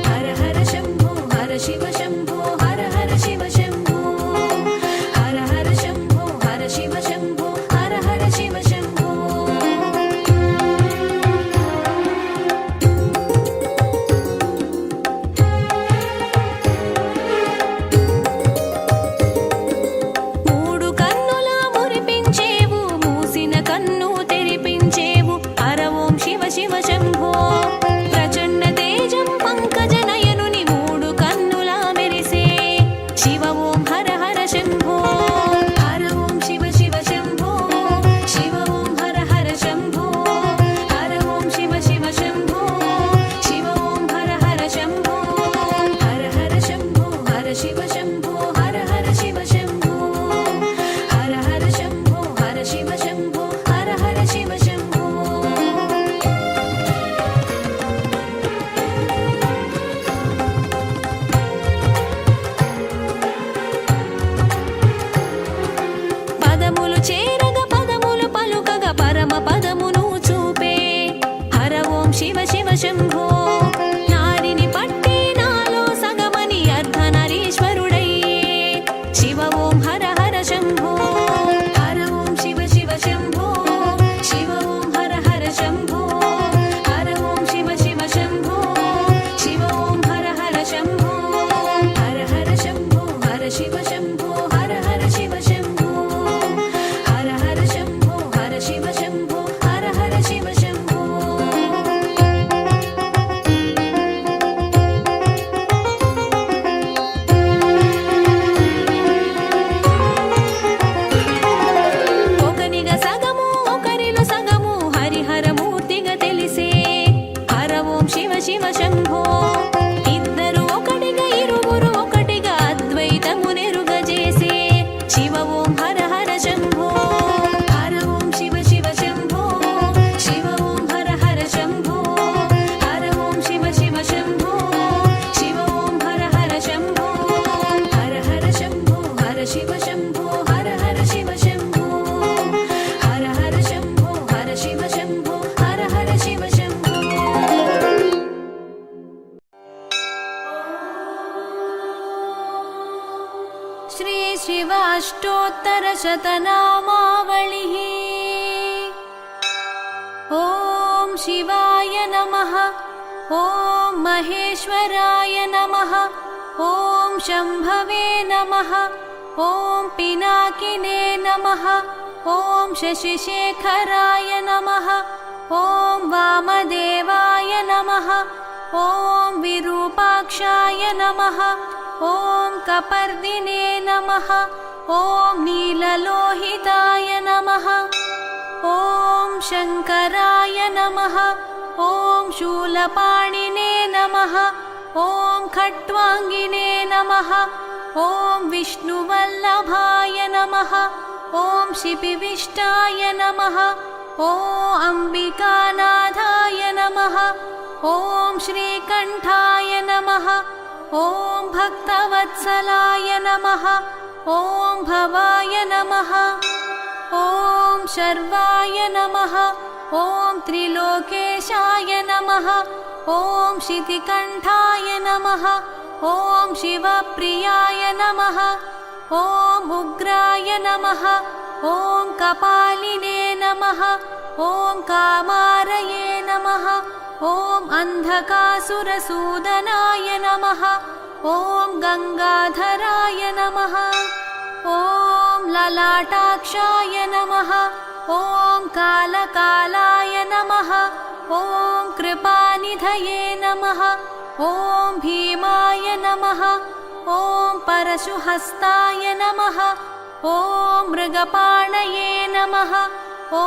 హర హర శంభో హర శివ శంభో హర హర శివ శంభో హర హర శంభో హర శివ శంభో హర హర శివ శంభో మూడు కన్నుల మురిపించేవు మూసిన కన్ను తెరిపించేవు హర ఓం శివ శివ శంభో ప్రచండ తేజం పంకజ నయనుని మూడు కన్నుల మెరిసే శివ ఓం హర హర శంభో హర ఓం శివ శివ శంభో శివ ఓం హర హర శంభో హర ఓం శివ శివ శంభో శివ ఓం హర హర శంభో హర హర శంభో హర శివ శంభో హర హర శివ శంభో హర హర శంభో హర శివ శంభో హర హర శివ శంభో పదములు చేరగ పదములు పలుకగ పరమ పదమును చూపే హర ఓం శివ శివ శంభో నారిని పట్టి నాలో సగమని అర్ధనరీశ్వరుడయ్యే శివ ఓం హర హర శంభో హర ఓం శివ శివ శంభో శివ ఓం హర హర శంభో హర ఓం శివ శివ శంభో శివ ఓం హర హర శంభో హర హర శంభో హర శివ శంభో హర హర శివ శంభో शतनामावलिः। ॐ शिवाय नमः। ॐ महेश्वराय नमः। ॐ शम्भवे नमः। ॐ पिनाकिने नमः। ॐ शशिशेखराय नमः। ॐ वामदेवाय नमः। ॐ विरूपाक्षाय नमः। ॐ कपर्दिने नमः। ॐ नीललोहिताय नमः। ॐ शङ्कराय नमः। ॐ शूलपाणिने नमः। ॐ खट्वाङ्गिने नमः। ॐ विष्णुवल्लभाय नमः। ॐ शिपिविष्टाय नमः। ॐ अम्बिकानाथाय नमः। ॐ श्रीकण्ठाय नमः। ॐ भक्तवत्सलाय नमः। ॐ भवाय नमः। ॐ शर्वाय नमः। ॐ त्रिलोकेशाय नमः। ॐ शितिकण्ठाय नमः। ॐ शिवप्रियाय नमः। ॐ उग्राय नमः। ॐ कपालिने नमः। ॐ कामारये नमः। ॐ अन्धकासुरसूदनाय नमः। ॐ गङ्गाधराय नमः। ॐ ललाटाक्षाय नमः। ॐ कालकालाय नमः। ॐ कृपानिधये नमः। ॐ भीमाय नमः। ॐ परशुहस्ताय नमः। ॐ मृगपाणये नमः। ॐ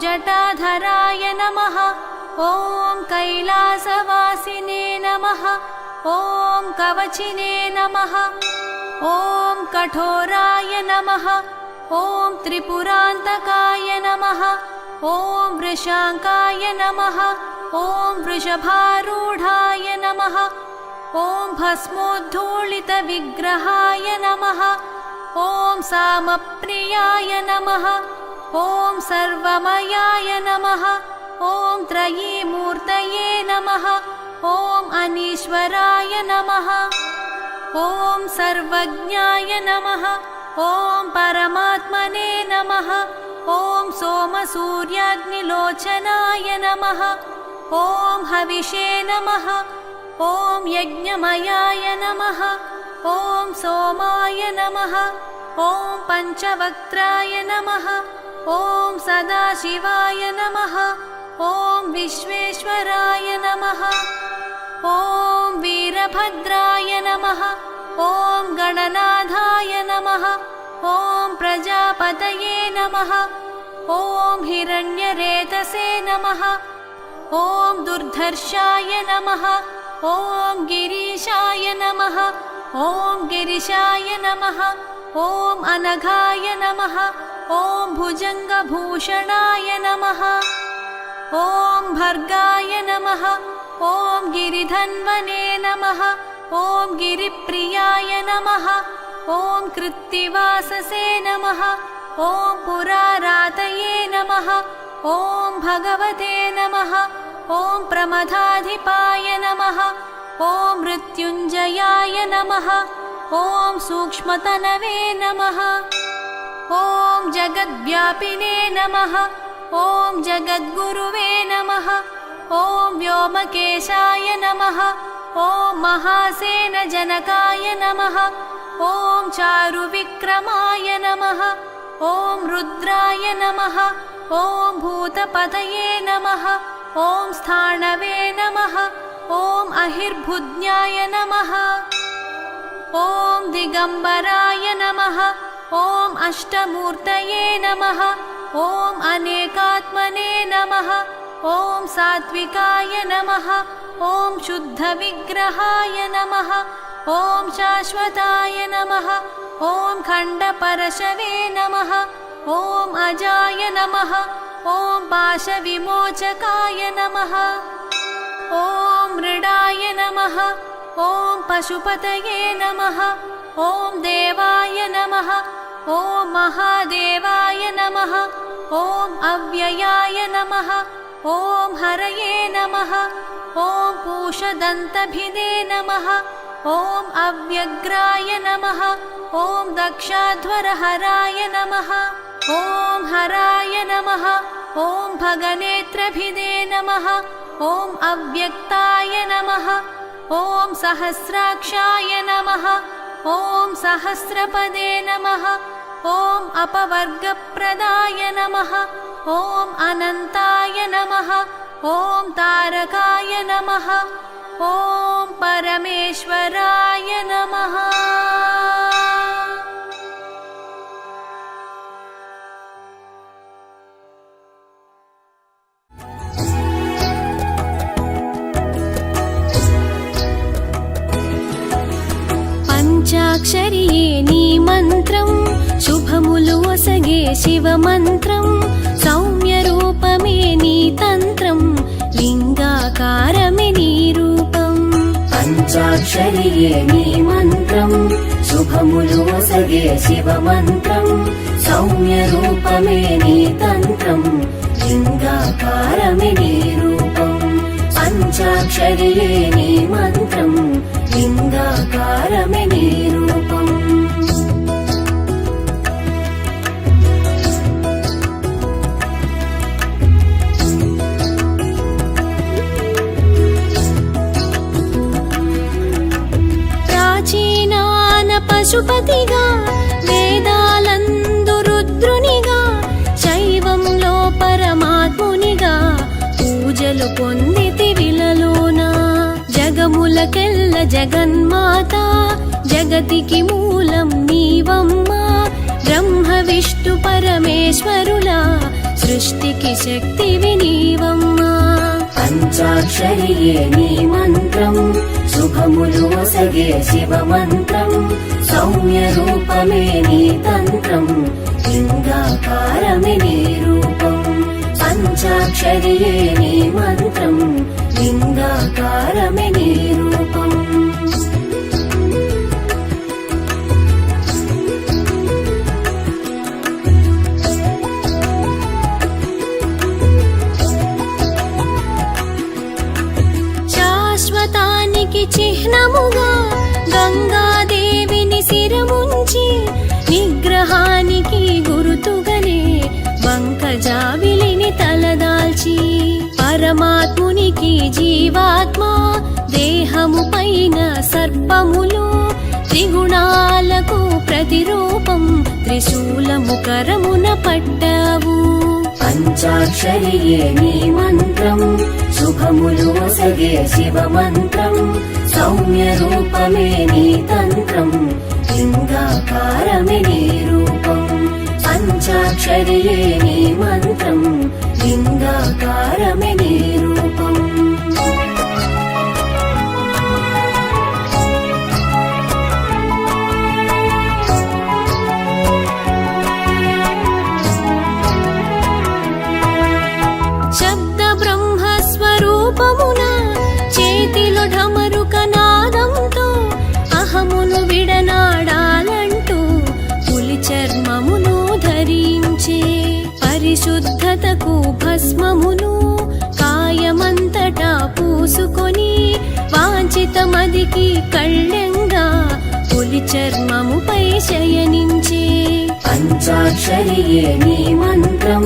जटाधराय नमः। ॐ कैलासवासिने नमः। ॐ कवचिने नमः। ॐ कठोराय नमः। ॐ त्रिपुरान्तकाय नमः। ॐ वृषाङ्काय नमः। ॐ वृषभारूढाय नमः। ॐ भस्मोद्धूलितविग्रहाय नमः। ॐ सामप्रियाय नमः। ॐ सर्वमयाय नमः। ॐ त्रयीमूर्तये नमः। ॐ अनीश्वराय नमः। ॐ सर्वज्ञाय नमः। ॐ परमात्मने नमः। ॐ सोमसूर्याग्निलोचनाय नमः। ॐ हविषे नमः। ॐ यज्ञमयाय नमः। ॐ सोमाय नमः। ॐ पञ्चवक्त्राय नमः। ॐ सदाशिवाय नमः। ॐ विश्वेश्वराय नमः। ॐ वीरभद्राय नमः। ॐ गणनाथाय नमः। ॐ प्रजापतये नमः। ॐ हिरण्यरेतसे नमः। ॐ दुर्धर्षाय नमः। ॐ गिरीशाय नमः। ॐ गिरिशाय नमः। ॐ अनघाय नमः। ॐ भुजङ्गभूषणाय नमः। ॐ भर्गाय नमः। ॐ गिरिधन्वने नमः। ॐ गिरिप्रियाय नमः। ॐ कृत्तिवाससे नमः। ॐ पुरारातये नमः। ॐ भगवते नमः। ॐ प्रमथाधिपाय नमः। ॐ मृत्युञ्जयाय नमः। ॐ सूक्ष्मतनवे नमः। ॐ जगद्व्यापिने नमः। ॐ जगद्गुरुवे नमः। ॐ व्योमकेशाय नमः। ॐ महासेनजनकाय नमः। ॐ चारुविक्रमाय नमः। ॐ रुद्राय नमः। ॐ भूतपतये नमः। ॐ स्थाणवे नमः। ॐ अहिर्भुज्ञाय नमः। ॐ दिगम्बराय नमः। ॐ अष्टमूर्तये नमः। ॐ अनेकात्मने नमः। ॐ सात्विकाय नमः। ॐ शुद्धविग्रहाय नमः। ॐ शाश्वताय नमः। ॐ खण्डपरशवे नमः। ॐ अजाय नमः। ॐ पाशविमोचकाय नमः। ॐ मृडाय नमः। ॐ पशुपतये नमः। ॐ देवाय नमः। ॐ महादेवाय नमः। ॐ अव्ययाय नमः। ॐ हरये नमः। ॐ पूषदन्तभिदे नमः। ॐ अव्यग्राय नमः ॐ दक्षाध्वरहराय नमः ॐ हराय नमः ॐ भगनेत्रभिदे नमः ॐ अव्यक्ताय नमः ॐ सहस्राक्षाय नमः ॐ सहस्रपदे नमः ॐ अपवर्गप्रदाय नमः ॐ अनन्ताय नमः ॐ तारकाय नमः ॐ परमेश्वराय नमः। పంచాక్షరియే నీ మంత్రం శుభములు ఒసగే శివ మంత్రం సౌమ్య రూపమే నీ తంత్రం లింగాకారమే నీ రూపం పంచాక్షరియే నీ మంత్రం శుభములు ఒసగే శివ మంత్రం సౌమ్య రూపమే నీ తంత్రం లింగాకారమే నీ రూపం పంచాక్షరియే నీ మంత్రం లింగాకారమే నీ రూపం ప్రాచీనాన పశుపతిగా వేదాలందు రుద్రునిగా శైవంలో పరమాత్మునిగా పూజలు పొందితి విలలోనా జగములకెల్ల జగన్మాత జగతికి మూలం నీవమ్మా బ్రహ్మ విష్ణు పరమేశ్వరుల సృష్టికి శక్తివి నీవమ్మా పంచాక్షరియే నీ మంత్రం శుభములు ఒసగే శివ మంత్రం సౌమ్య రూపమే నీ తంత్రం లింగాకారమే నీ రూపం పంచాక్షరియే నీ మంత్రం లింగాకారమే నీ రూపం శాశ్వతానికి చిహ్నముగా గంగాదేవిని శిరముంచి నిగ్రహానికి గురుతుగనే వంకజావిలిని తలదాల్చి పరమాత్మునికి జీవాత్మ దేహము పైన సర్పములు త్రిగుణాలకు ప్రతిరూపం త్రిశూలము కరమున పట్టావు పంచాక్షరియే నీ మంత్రం శుభములు ఒసగే శివ మంత్రం సౌమ్య రూపమే నీ తంత్రం లింగాకారమే నీ రూపం పంచాక్షరియే నీ మంత్రం లింగాకారమే నీ రూపం శబ్ద బ్రహ్మస్వరూపమున చేతిలో ఢమరుక నాదంతో అహమును విడనాడాలంటూ పులి చర్మమును ధరించే పరిశుద్ధతకు భస్మమును కాయమంతటా పూసుకొని వాంఛితమదికి కళ్ళెంగా పులి చర్మముపై శయనించే పంచాక్షరియే నీ మంత్రం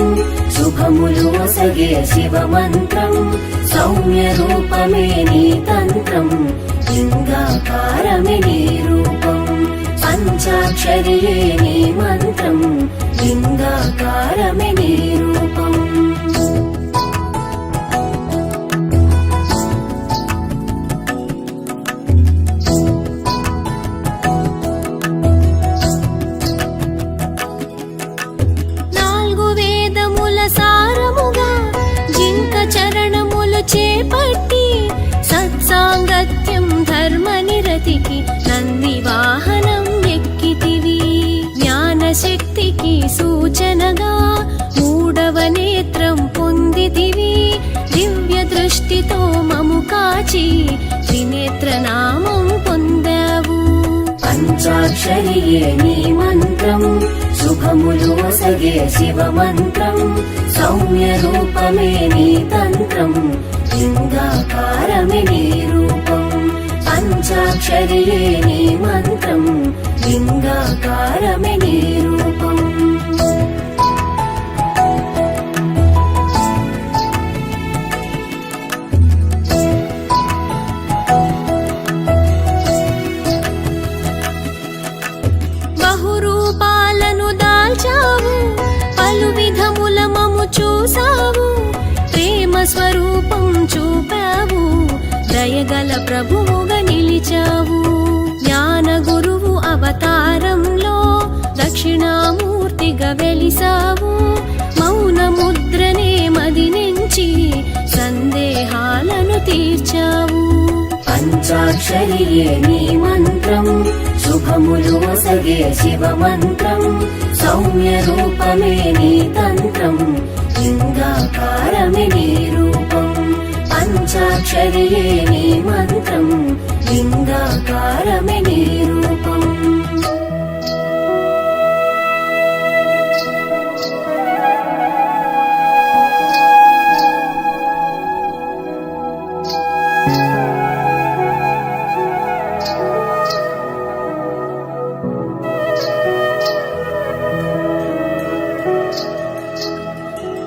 శుభములు ఒసగే శివ మంత్రం సౌమ్య రూపమే నీ తంత్రం లింగాకారమే నీ రూపం పంచాక్షరియే నీ మంత్రం లింగాకారమే నీ రూపం సారముగా జింక చరణములు చేపట్టి సత్సాంగత్యం ధర్మ నిరతికి నంది వాహనం ఎక్కితివి జ్ఞానశక్తికి సూచనగా మూడవ నేత్రం పొందితివి దివ్య దృష్టితో మము కాచి త్రినేత్ర నామం పొందావు పంచాక్షరియే నీ మంత్రం శుభములు ఒసగే శివ మంత్రం సౌమ్య రూపమే నీ తంత్రం లింగాకారమే నీ రూపం పంచ పంచాక్షరియే నీ మంత్రం లింగాకారమే నీ రూపం బహురూపాలను దాల్చావు పలు విధముల మము చూసావు ప్రేమ స్వరూపం చూపావు దయగల ప్రభువుగా నిలిచావు జ్ఞాన గురువు అవతారంలో దక్షిణామూర్తిగా వెలిసావు మౌన ముద్రనే మదినించి సందేహాలను తీర్చావు పంచాక్షరియే నీ మంత్రం శుభములు ఒసగే శివ మంత్రం సౌమ్య రూపమే నీ తంత్రం లింగాకారమే నీ రూపం పంచాక్షరియే నీ మంత్రం లింగాకారమే నీ రూపం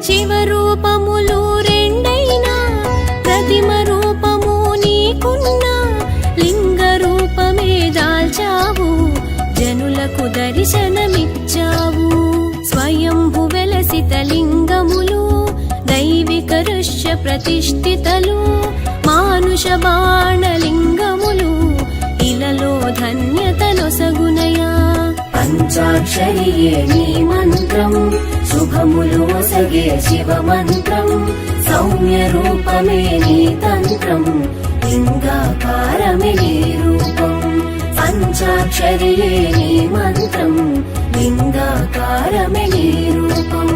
శివరూపములు రెండైనా ప్రతిమ రూపము నీకున్నా లింగ రూపమే దాల్చావు జనులకు దర్శనమిచ్చావు స్వయంభు వెలసిత లింగములు దైవిక ఋష్య ప్రతిష్ఠితలు మానుష బాణలింగములు ఇలలో ధన్యతనొసగునయా పంచాక్షరియే నీ మంత్రం శుభములు ఒసగే శివ మంత్రం సౌమ్య రూపమే నీ తంత్రం లింగాకారమే నీ రూపం పంచాక్షరియే నీ మంత్రం లింగాకారమే నీ రూపం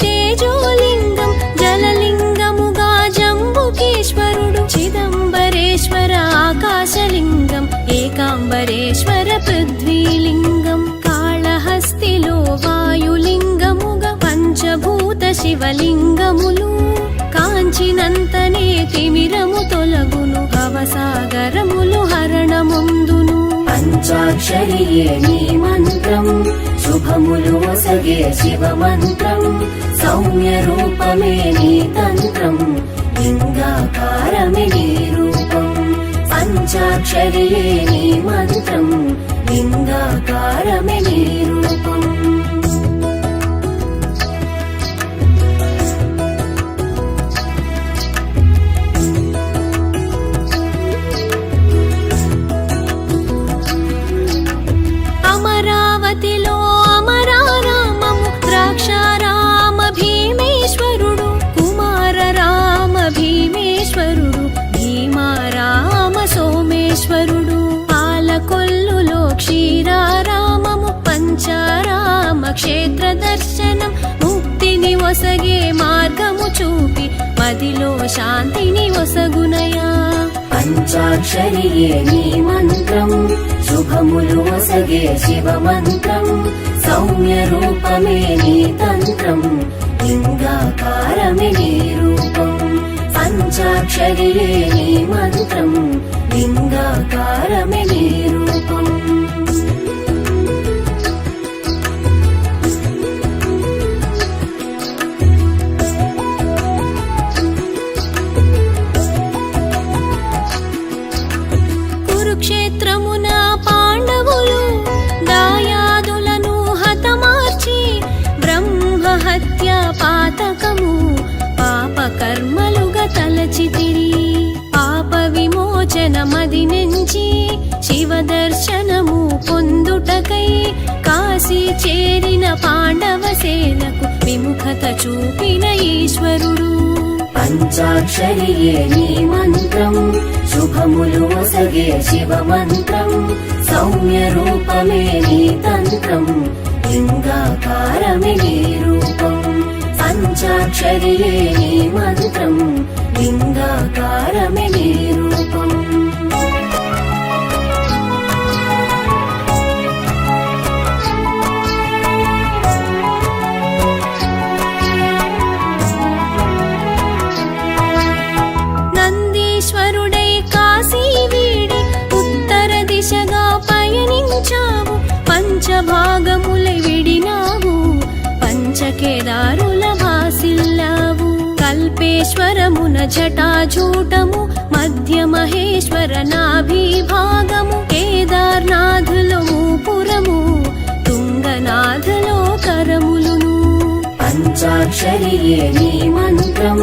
తేజోలింగం జలలింగముగా జంబుకేశ్వరుడు చిదంబరేశ్వర ఆకాశలింగం ఏకాంబరేశ్వర పృథ్వీలింగం కాళహస్తిలో వాయులింగముగా పంచభూత శివలింగములు కాంచినంతనే తిమిరము తొలగును భవసాగరములు హరణముందును పంచాక్షరియే నీ మంత్రం శుభములు ఒసగే శివ మంత్రం సౌమ్య రూపమే నీ తంత్రం లింగాకారమే నీ రూపం పంచాక్షరియే నీ మంత్రం లింగాకారమే నీ రూపం అమరావతిలో అమరారామము ద్రాక్షారామ భీమేశ్వరుడు కుమార రామ భీమేశ్వరుడు భీమారామ సోమేశ్వరుడు పాలకొల్లులో క్షీరారామము పంచారామ క్షేత్ర దర్శనం ముక్తిని ఒసగే మార్గము చూపి మదిలో శాంతిని ఒసగునయా పంచాక్షరియే నీ మంత్రం శుభములు ఒసగే శివ మంత్రం సౌమ్య రూపమే నీ తంత్రం లింగాకారమే నీ రూపం పంచాక్షరియే నీ మంత్రం లింగాకారమే నీ రూపం కురుక్షేత్రమున పాండవులు దాయాదులను హతమార్చి బ్రహ్మహత్య పాతకము పాప కర్మలుగా తలచితిరి పాప విమోచన మది నుంచి శివ దర్శనము పొందుటకై కాశీ చేరిన పాండవ సేనకు విముఖత చూపిన ఈశ్వరుడు పంచాక్షరియే నీ మంత్రం శుభములు ఒసగే శివ మంత్రం సౌమ్య రూపమే నీ తంత్రం లింగాకారమే నీ రూపం పంచాక్షరియే నీ మంత్రం లింగాకారమే నీ రూపం కల్పేశ్వరమున జటాజూటము మధ్య మహేశ్వర నాభిభాగము కేదార్నాథులో మూపురము తుంగనాథలో కరములును పంచాక్షరియే నీ మంత్రం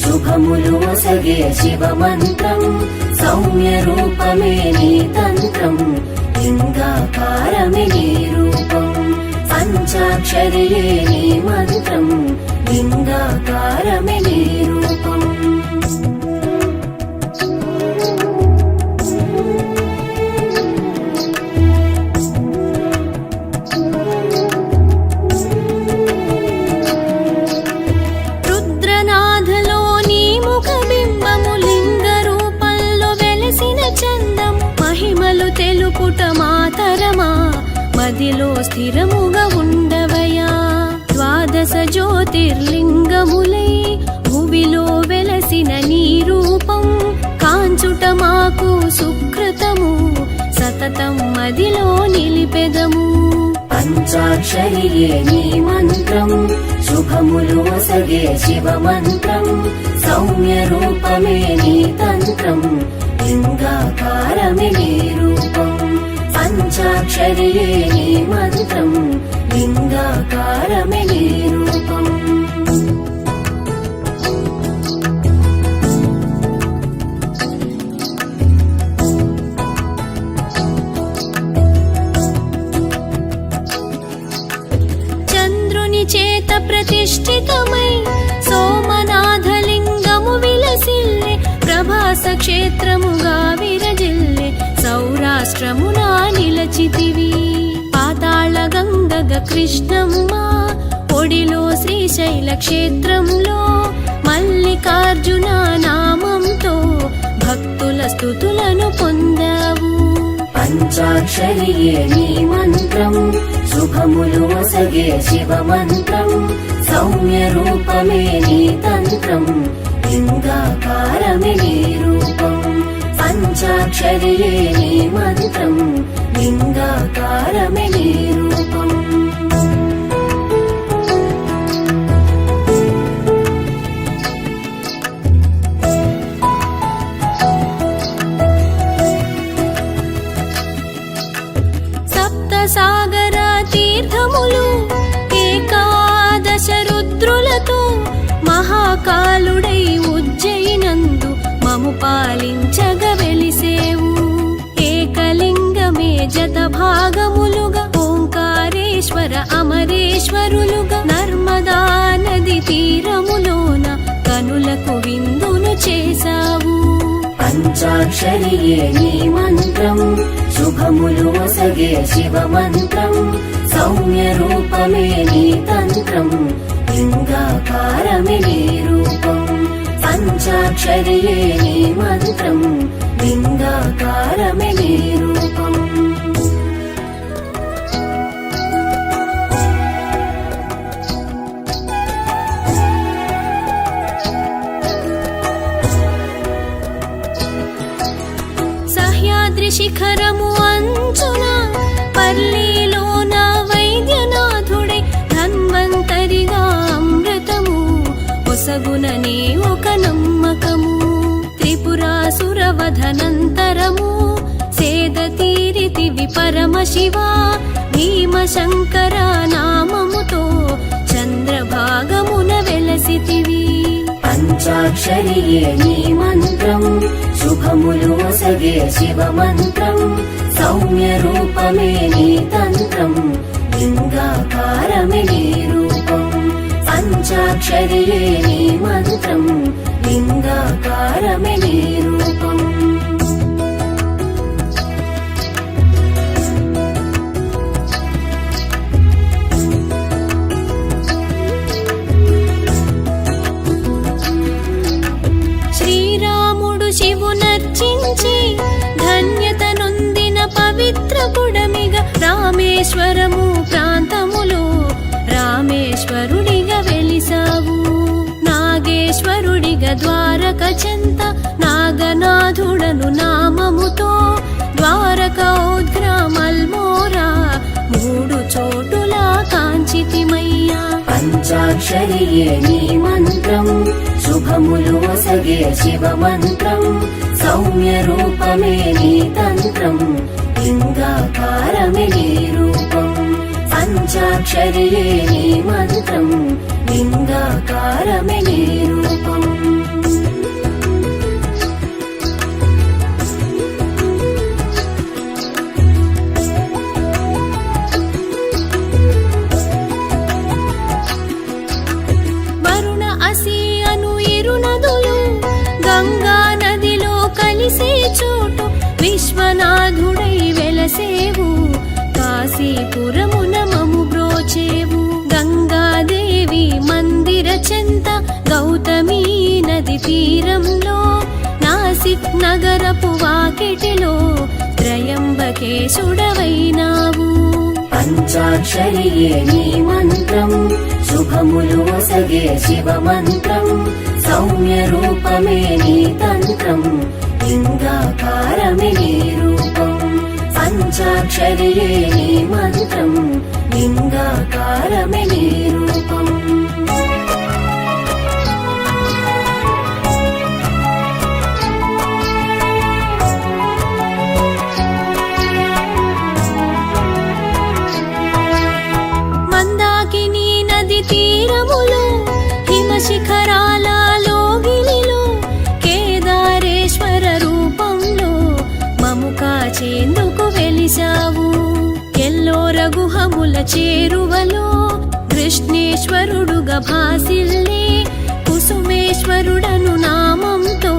శుభములు ఒసగే శివ మంత్రం సౌమ్య రూపమే నీ తంత్రం లింగాకారమే నీ రూపం పంచాక్షరియే నీ మంత్రం లింగాకారమే నీ రూపం రుద్రనాథలో నీ ముఖ బింబము లింగ రూపంలో వెలసిన చందము మహిమలు తెలుపుట మాతరమా మదిలో స్థిరముగా ఉండవయా ద్వాదశ జ్యోతిర్లింగములై భువిలో వెలసిన నీ రూపం కాంచుట మాకు సుకృతము సతతం మదిలో నిలిపెదము పంచాక్షరియే నీ మంత్రం శుభములు ఒసగే శివ మంత్రం సౌమ్య రూపమే నీ తంత్రం లింగాకారమే నీ రూపం పంచాక్షరియే నీ మంత్రం లింగాకారమే నీ రూపం చంద్రుని చేత ప్రతిష్ఠితమై సోమనాథలింగము విలసిల్లే ప్రభాస క్షేత్రముగా విరజిల్లే సౌరాష్ట్రమునా నిలచితివి పాతాళ గంగగ కృష్ణమ్మ ఒడిలో శ్రీశైల క్షేత్రంలో మల్లికార్జున నామంతో భక్తుల స్తుతులను పొందావు పంచాక్షరియే నీ మంత్రం శుభములు ఒసగే శివ మంత్రం సౌమ్య రూపమే నీ తంత్రం లింగాకారమే నీ రూపం పంచాక్షరియే నీ మంత్రం లింగాకారమే నీ రూపం సాగర తీర్థములు ఏకాదశ రుద్రులతో మహాకాలుడై ఉజ్జయినందు మము పాలించగ వెలిసేవు ఏకలింగమే జత భాగములుగా ఓంకారేశ్వర అమరేశ్వరులుగా నర్మదా నది తీరములోన కనులకు విందును చేశావు పంచాక్షరియే నీ మంత్రం శుభములు ఒసగే శివ మంత్రం సౌమ్య రూపమే నీ తంత్రం లింగాకారమే నీ రూపం పంచాక్షరియే నీ మంత్రం లింగాకారమే నీ రూపం సహ్యాద్రి శిఖరము అంచున పల్లీలోన వైద్యనాథుడే ధన్వంతరిగా అమృతము ఒసగుననే ఒక నమ్మకము త్రిపురాసురవధనంతరము సేద తీరితివి పరమశివ భీమశంకర నామముతో చంద్రభాగమున వెలసితివి పంచాక్షరియే నీ మంత్రం శుభములు ఒసగే శివ మంత్రం సౌమ్య రూపమే నీ తంత్రం లింగాకారమే నీ రూపం పంచాక్షరియే నీ మంత్రం లింగాకారమే నీ రూపం శ్రీరాముడు శివునర్చించి ధన్యత నొందిన పవిత్ర పుడమిగా రామేశ్వరము ప్రాంతములో రామేశ్వరుడిగా వెలిసావు నాగేశ్వరుడిగా ద్వారక చెంత నాగనాథుడను నామముతో ద్వారకోద్గ్రామల్మోరా మూడు చోటులా కాంచితిమయ్యా పంచాక్ష పంచాక్షరియే నీ మంత్రం శుభములు ఒసగే శివ మంత్రం సౌమ్య రూపమే నీ తంత్రం లింగాకారమే నీ రూపం పంచాక్షరియే నీ మంత్రం లింగాకారమే నీ రూపం వరుణ అసి అను ఇరు నదులు గంగా నదిలో కలిసే చోటు విశ్వనాథుడై వెలసేవు కాశీపురమున మము బ్రోచేవు గంగాదేవి మందిర చెంత గౌతమీ నది తీరంలో నాసిక్ నగరపు వాకిటిలో త్రయంబకేశుడవైనావు పంచాక్షరియే నీ మంత్రం శుభములు ఒసగే శివ మంత్రం సౌమ్య రూపమే నీ తంత్రం లింగాకారమే నీ రూపం పంచాక్షరియే నీ మంత్రం లింగాకారమే నీ రూపం మందాకిని నది తీరములో హిమశిఖరాల లోగిలిలో కేదారేశ్వర రూపంలో మము కాచేందుకు వెలిసావు ఎల్లోర గుహముల చేరువలో కృష్ణేశ్వరుడుగా భాసిల్లే కుసుమేశ్వరుడను నామంతో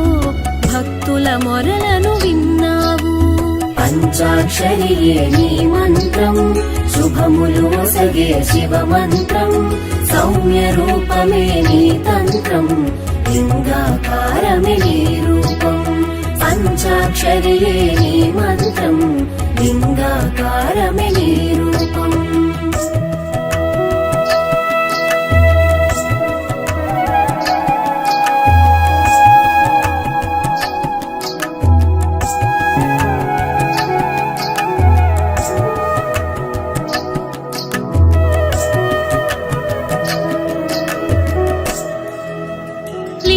భక్తుల మొరలను విన్నావు పంచాక్షరియే నీ మంత్రం శుభములు ఒసగే శివ మంత్రం సౌమ్య రూపమే నీ తంత్రం లింగాకారమే నీ రూపం పంచాక్షరియే నీ మంత్రం లింగాకారమే నీ రూపం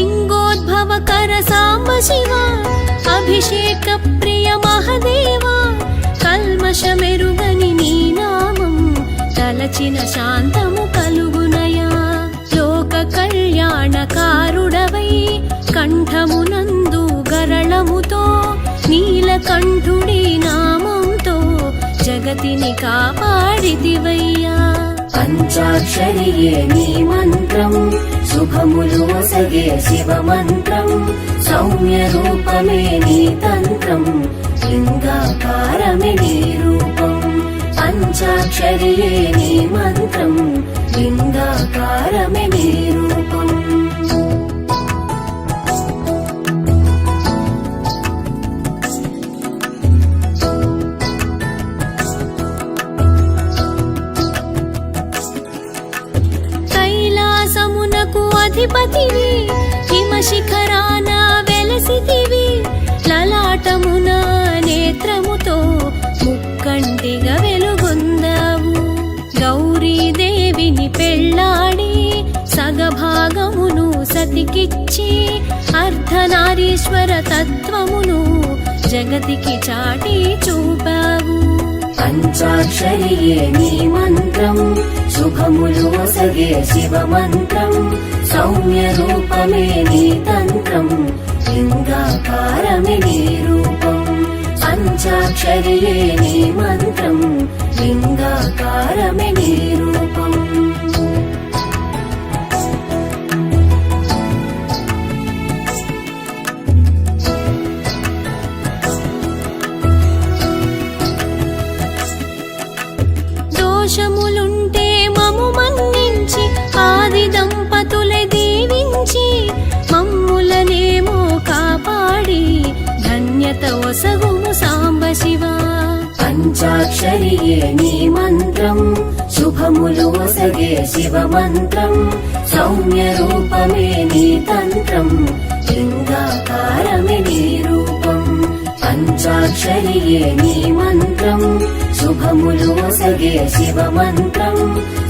లింగోద్భవకర సాంబ శివ అభిషేక ప్రియ మహదేవా కల్మషమెరుగని నీ నామం తలచిన శాంతము కలుగునయా లోక కళ్యాణకారుడవై కంఠమునందు గరళముతో నీలకంఠుడి నామంతో జగతిని కాపాడితివయ్యా పంచాక్షరియే నీ మంత్రం శుభములు ఒసగే శివ మంత్రం సౌమ్య రూపమే నీ తంత్రం లింగాకారమే నీ రూపం పంచాక్షరియే నీ మంత్రం లింగాకారమే నీ రూపం కైలాసమునకు అధిపతివి హిమశిఖరాన వెలసితివి లలాటమున నేత్రముతో ముక్కంటిగా వెలుగొందావు గౌరీదేవిని పెళ్ళాడి సగభాగమును సతికిచ్చి అర్ధనారీశ్వర తత్వమును జగతికి చాటి చూపావు పంచాక్షరియే నీ మంత్రం శుభములు ఒసగే శివ మంత్రం సౌమ్య రూపమే నీ తంత్రం లింగాకారమే నీ రూపం పంచాక్షరియే నీ మంత్రం లింగాకారమే నీ రూపం దోషములుంటే మము మన్నించి ఆది దంపతులే దీవించి మమ్ములనేమో కాపాడి ధన్యత ఒసగుము సాంబ శివ పంచాక్షరియే నీ మంత్రం శుభములు ఒసగే శివ మంత్రం సౌమ్య రూపమే నీ తంత్రం లింగాకారమే నీ రూపం పంచాక్షరియే నీ మంత్రం శుభములు ఒసగే శివ మంత్రం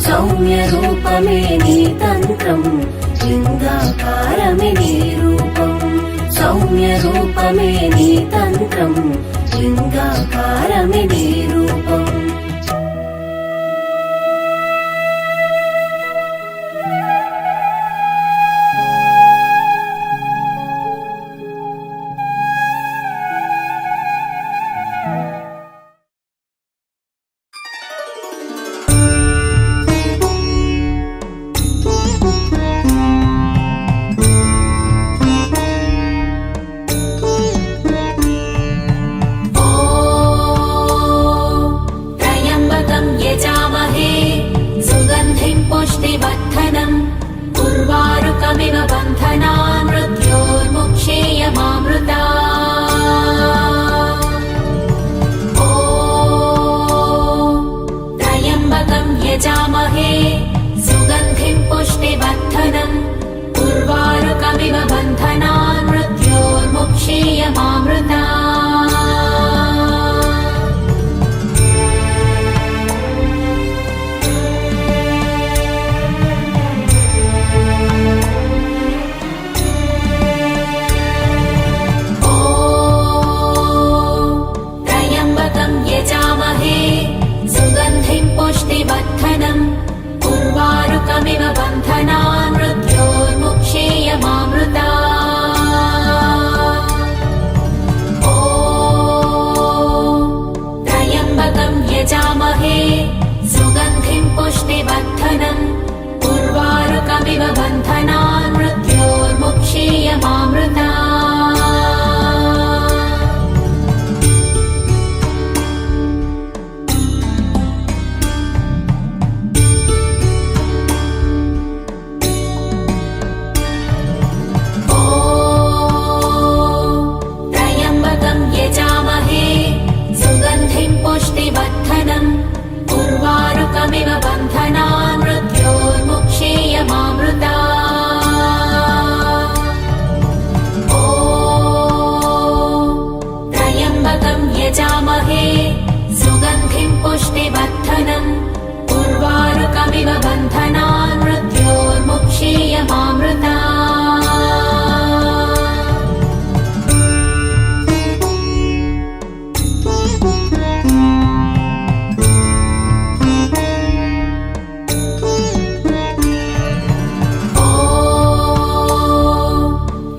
సౌమ్య రూపమే నీ తంత్రం లింగాకారమే నీ రూపం సౌమ్య రూపమే నీ తంత్రం లింగాకారమే నీ రూపం त्र्यम्बकं यजामहे सुगन्धिं पुष्टिवर्धनम् उर्वारुकमिव बन्धनान् मृत्योर्मुक्षेयमामृता त्र्यम्बकं यजामहे सुगन्धिं पुष्टिवर्धनम् उर्वारुकमिव बन्धनान् मृत्योर्मुक्षेयमामृता त्र्यम्बकं यजामहे सुगन्धिं पुष्टिवर्धनम् उर्वारुकमिव बन्धनान् मृत्योर्मुक्षेयमामृता त्र्यम्बकं यजामहे सुगन्धिं पुष्टिवर्धनम् उर्वारुकमिव बन्धनान् मृत्योर्मुक्षेयमामृता त्र्यम्बकं यजामहे सुगन्धिं पुष्टिवर्धनम् उर्वारुकमिव बन्धनान् मृत्योर्मुक्षेयमामृता त्र्यम्बकं यजामहे सुगन्धिं पुष्टिवर्धनम् उर्वारुकमिव बन्धनान् मृत्योर्मुक्षेयमामृता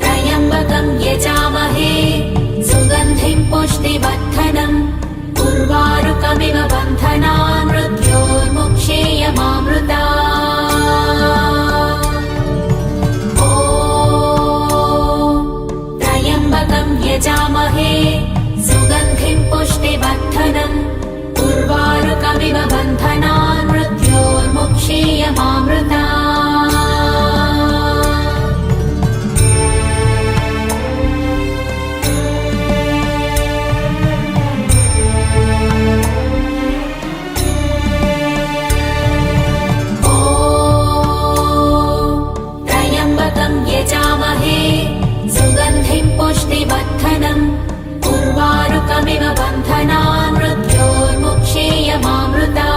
त्र्यम्बकं यजामहे सुगन्धिं पुष्टिवर्धनम् उर्वारुकमिव बन्धनान् मृत्योर्मुक्षेयमामृता त्र्यम्बकं यजामहे सुगन्धिं पुष्टिवर्धनम् उर्वारुकमिव बन्धनान् मृत्योर्मुक्षेयमामृता त्र्यम्बकं यजामहे सुगन्धिं पुष्टिवर्धनम् उर्वारुकमिव बन्धनान् मृत्योर्मुक्षेयमामृता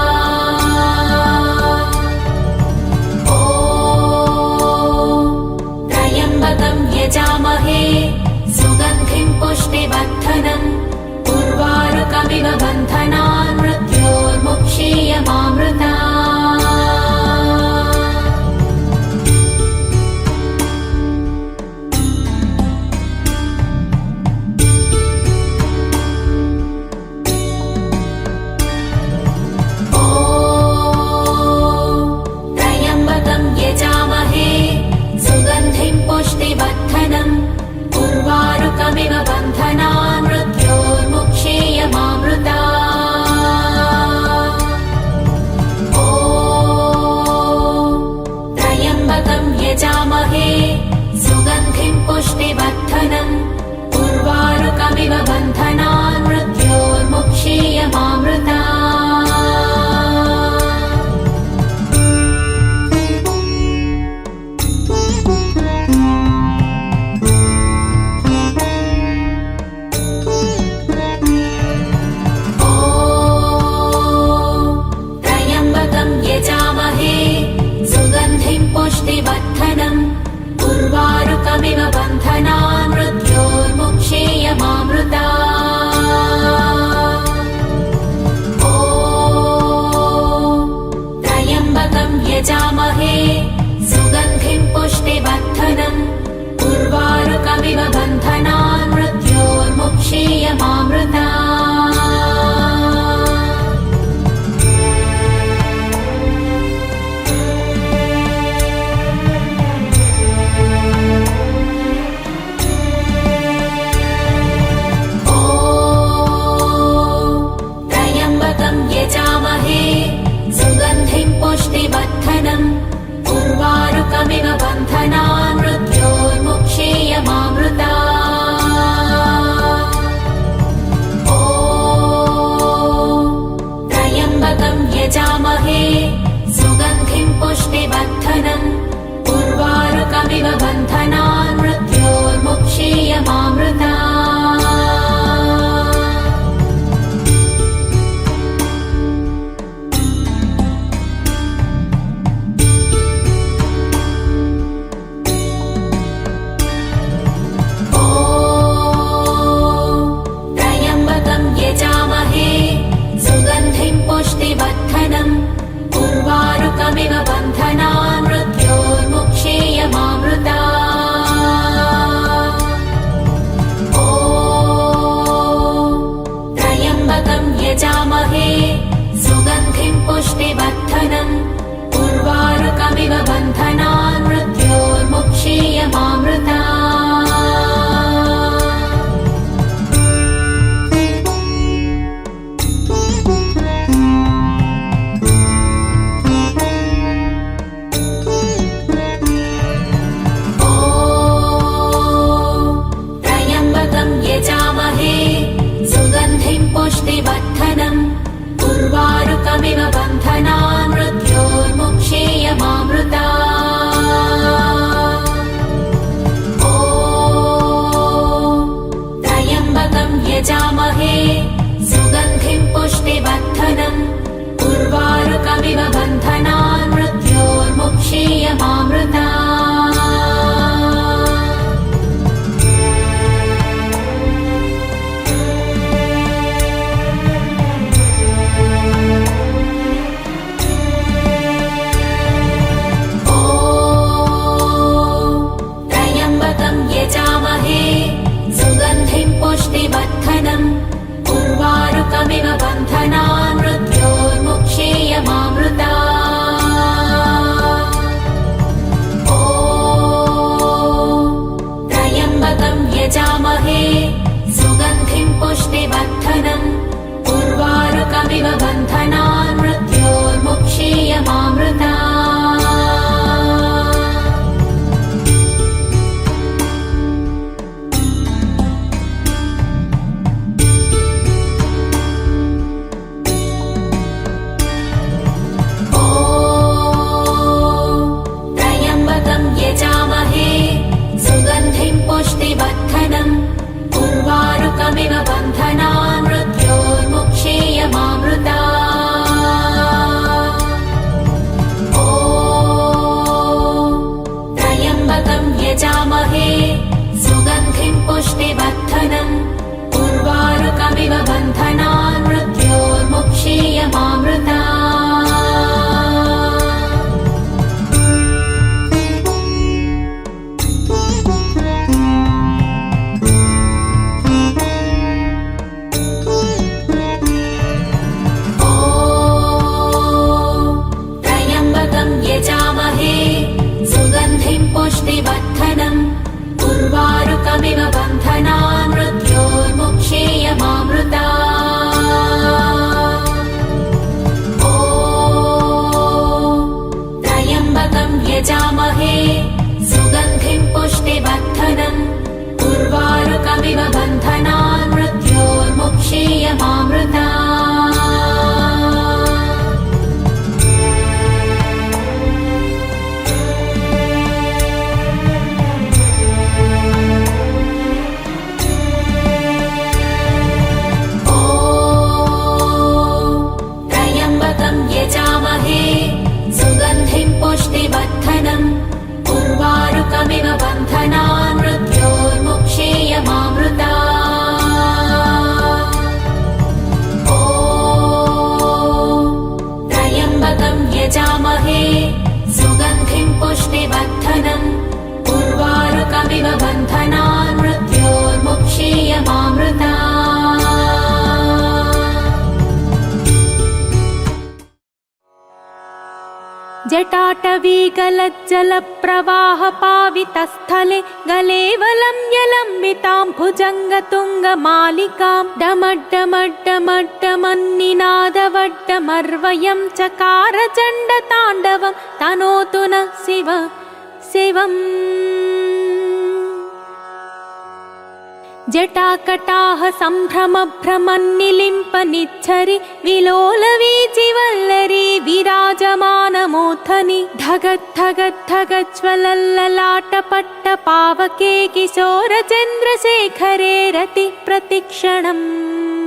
पुष्टिवर्धनम् उर्वारुकमिव बन्धनान् मृत्योर्मुक्षीयमामृता पुष्टिवर्धनम् उर्वारुकमिव बन्धनान् मृत्योर्मुक्षीयमामृता त्र्यम्बकं यजामहे सुगन्धिं पुष्टिवर्धनम् उर्वारुकमिव बन्धनान् मृत्योर्मुक्षीयमामृता सुगन्धिं पुष्टिवर्धनम् उर्वारुकमिव बन्धनान् मृत्योर्मुक्षीयमामृता त्र्यम्बकं यजामहे सुगन्धिं पुष्टिवर्धनम् उर्वारुकमिव बन्धनान् मृत्योर्मुक्षीयमामृता जटाटवीगलज्जलप्रवाहपावितस्थले गलेवलं यलम्बितां भुजङ्गतुङ्गमालिकां डमड्डमड्डमड्डमन्निनादवड्डमर्वयं चकार चण्डताण्डवं तनोतु नः शिवम् जटाकटाह सम्भ्रमभ्रमन्निलिम्पनिच्छरि विलोलवीचिवल्लरी विराजमानमूर्धनि धगद्धगद्धगज्ज्वलल्ललाटपट्टपावके किशोरचन्द्रशेखरे रति प्रतिक्षणं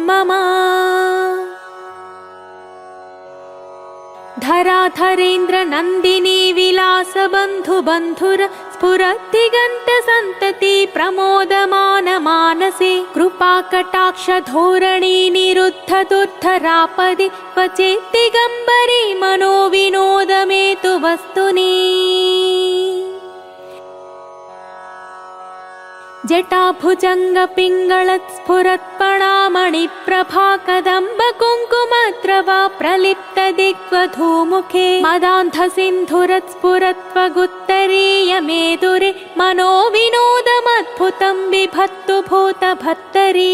मम धराधरेन्द्र नन्दिनी विलासबन्धुबन्धुर स्फुरद्दिगन्तसन्तति प्रमोदमान मानसे कृपाकटाक्षधोरणी निरुद्धदुर्धरापदि क्वचिद्दिगम्बरी मनोविनोदमेतु वस्तुनि जटाभुजङ्गपिङ्गळत्स्फुरत्पणामणिप्रभा कदम्बकुङ्कुमद्रवा प्रलिप्तदिग्वधूमुखे मदान्धसिन्धुरत्स्फुरत्वगुत्तरीयमेदुरे मनोविनोदमद्भुतं बिभत्तु भूतभत्तरी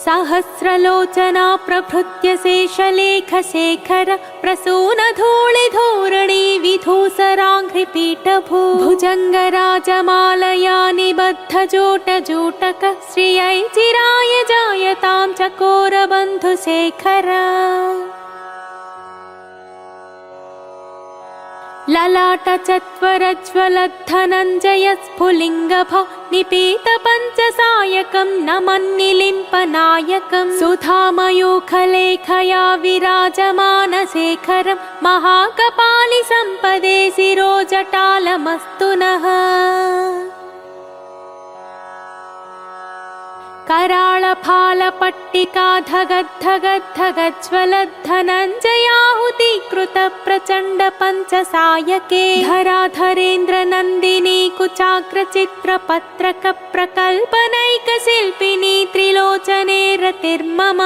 सहस्रलोचना प्रभृत्य शेषलेखशेखर प्रसूनधूलिधोरणी विधूसराङ्घ्रिपीठभू भुजङ्गराजमालया निबद्धजोटजूटक श्रियै चिराय जायतां चकोरबन्धुशेखर ललाटचत्वरज्वलद्धनञ्जयस्फुलिङ्गभौ निपीतपञ्चसायकं नमन्निलिम्पनायकं सुधामयूखलेखया विराजमानशेखरं महाकपालिसम्पदे शिरोजटालमस्तु नः कराळफालपट्टिका धगद्धगद्धगज्ज्वलद्धनञ्जयाहुतीकृत प्रचण्ड पञ्चसायके धराधरेन्द्र नन्दिनी कुचाग्रचित्रपत्रक प्रकल्पनैकशिल्पिनी त्रिलोचने रतिर्मम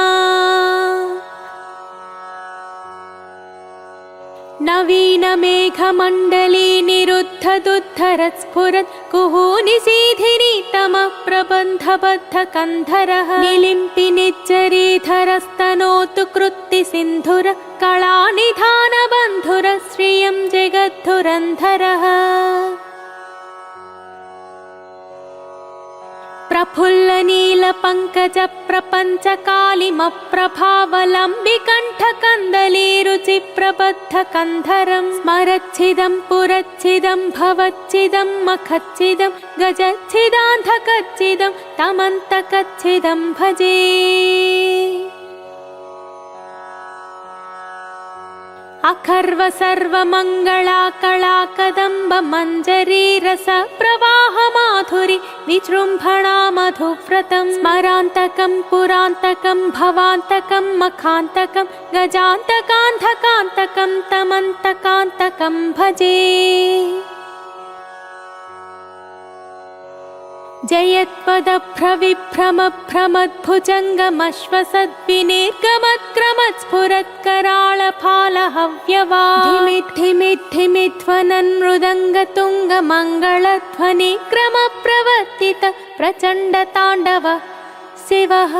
नवीन मेघमण्डली निरुद्धदुद्धरत्स्फुरत् कुहूनिशीधिनी तमः प्रबन्धबद्धकन्धरः निलिम्पि निज्जरीधरस्तनोतु कृत्तिसिन्धुर कलानिधानबन्धुर श्रियं जगद्धुरन्धरः प्रफुल्लनीलपङ्कज प्रपञ्चकालिमप्रभावलम्बिकण्ठकन्दलीरुचिप्रबद्धकन्धरं स्मरच्छिदं पुरच्छिदं भवच्छिदं मखच्छिदं गजच्छिदान्धकच्छिदं तमन्तकच्छिदं भजे अखर्व सर्वमङ्गला कला कदम्ब मञ्जरी रस प्रवाह माधुरि विजृम्भणा मधुव्रतं स्मरान्तकं पुरान्तकं भवान्तकं मखान्तकं गजान्तकान्धकान्तकं तमन्तकान्तकं भजे। जयत्पदभ्रविभ्रमभ्रमद्भुजङ्गमश्वसद्विनिर्गमक्रमस्फुरत्कराळफालहव्यवा धिमिद्धि क्रमप्रवर्तित प्रचण्डताण्डव शिवः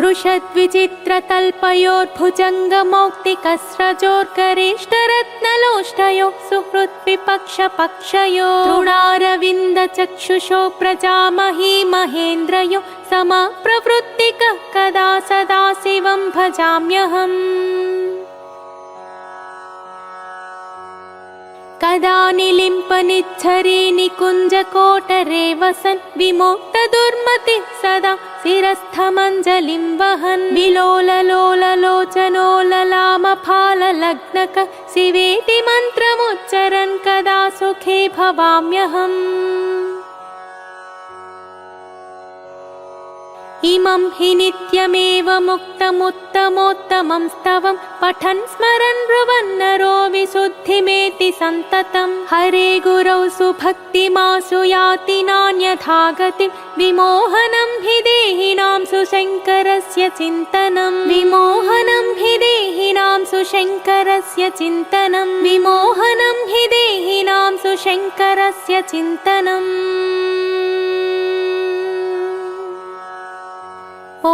दृशद्विचित्रतल्पयोर्भुजङ्गमौक्तिकस्रजोर्गरेष्ठरत्नलोष्टयो सुहृद्विपक्षपक्षयो तृणारविन्दचक्षुषो प्रजामही महेन्द्रयो समप्रवृत्तिकः कदा सदा शिवं भजाम्यहम्। कदा निलिम्पनिच्छरी निकुञ्जकोटरे वसन् विमोक्तदुर्मतिः सदा शिरस्थमञ्जलिं वहन् विलोललोललोचनोललामफाललग्नक शिवेति मन्त्रमुच्चरन् कदा सुखे भवाम्यहम्। इमं हि नित्यमेव मुक्तमुत्तमोत्तमं स्तवं पठन् स्मरन् ब्रुवन् नरो विशुद्धिमेति सन्ततं हरे गुरौ सुभक्तिमासु याति नान्यथा गतिं विमोहनं हि देहिनां सुशङ्करस्य चिन्तनं विमोहनं हि देहिनां सुशङ्करस्य चिन्तनं विमोहनं हि देहिनां सुशङ्करस्य चिन्तनम्। ॐ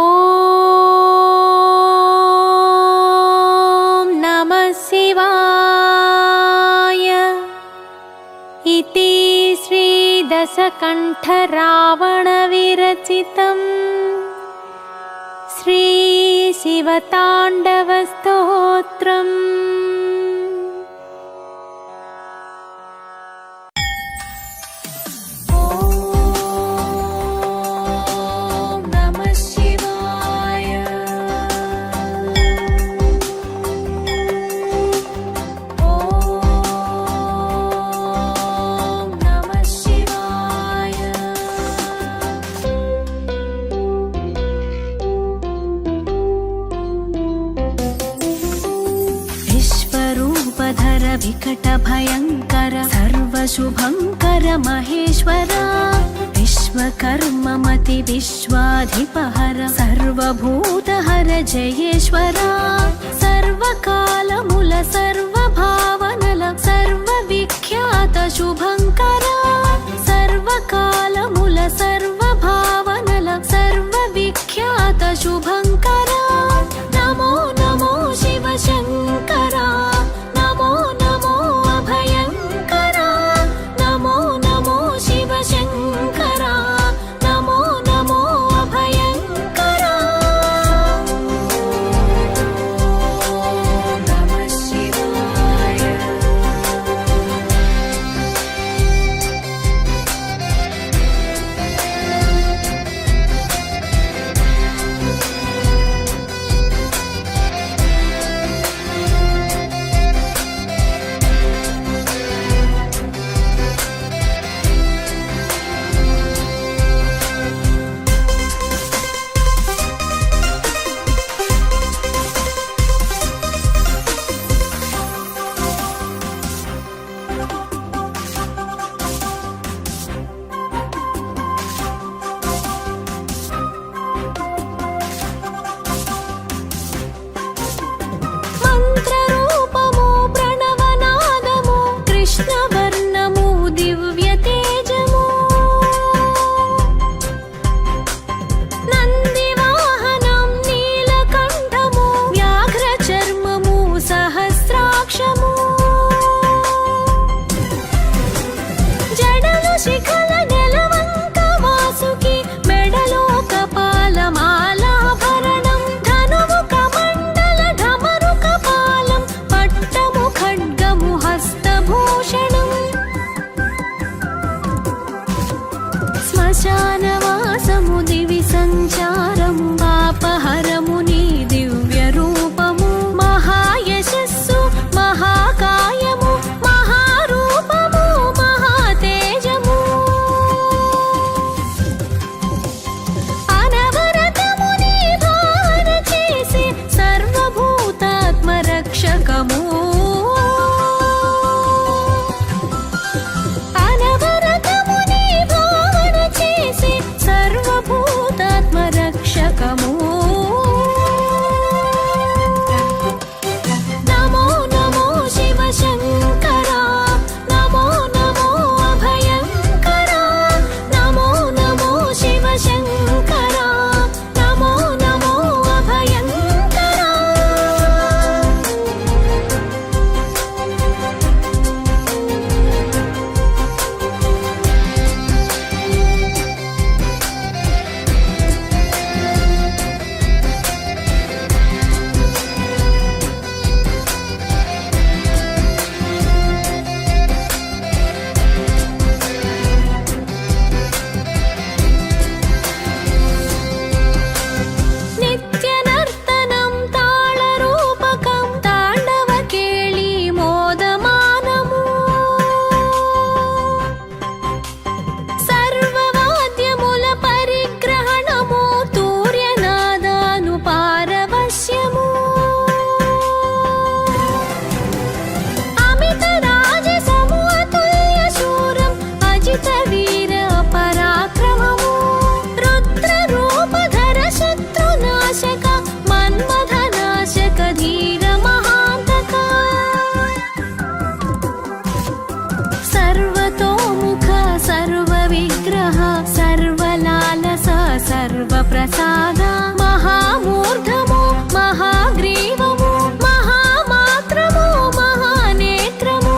नमः शिवाय इति श्रीदशकण्ठरावणविरचितं श्रीशिवताण्डवस्तोत्रम्। विकटभयङ्कर सर्वशुभङ्कर महेश्वर विश्वकर्ममति विश्वाधिपहर सर्वभूतहर जयेश्वर सर्वकालमूल सर्वभावनल सर्वविख्यात शुभङ्कर सर्वकालमूल सर्वभावनल सर्वविख्यात शुभङ्कर नमो नमो शिवशङ्कर नमो नमो अभयङ्कर नमो नमो शिवशङ्कर नमो नमो अभयङ्कर नमः शिवाय। ప్రసాద మహామూర్ధము మహాగ్రీవము మహామాత్రము మహానేత్రము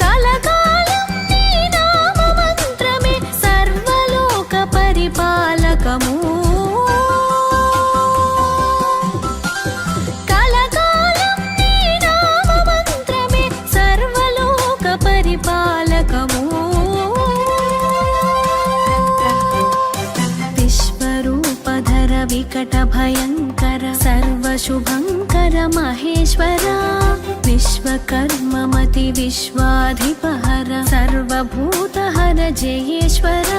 కలకాలం నీ నామ మంత్రమే సర్వలోక పరిపాలకము కలకాలం నీ నామ మంత్రమే సర్వలోక పరిపాలకము విశ్వరూపధర వికట భయంకర సర్వశుభంకర మహేశ్వర విశ్వకర్మమతి విశ్వాధిపహర సర్వభూతహర జయేశ్వర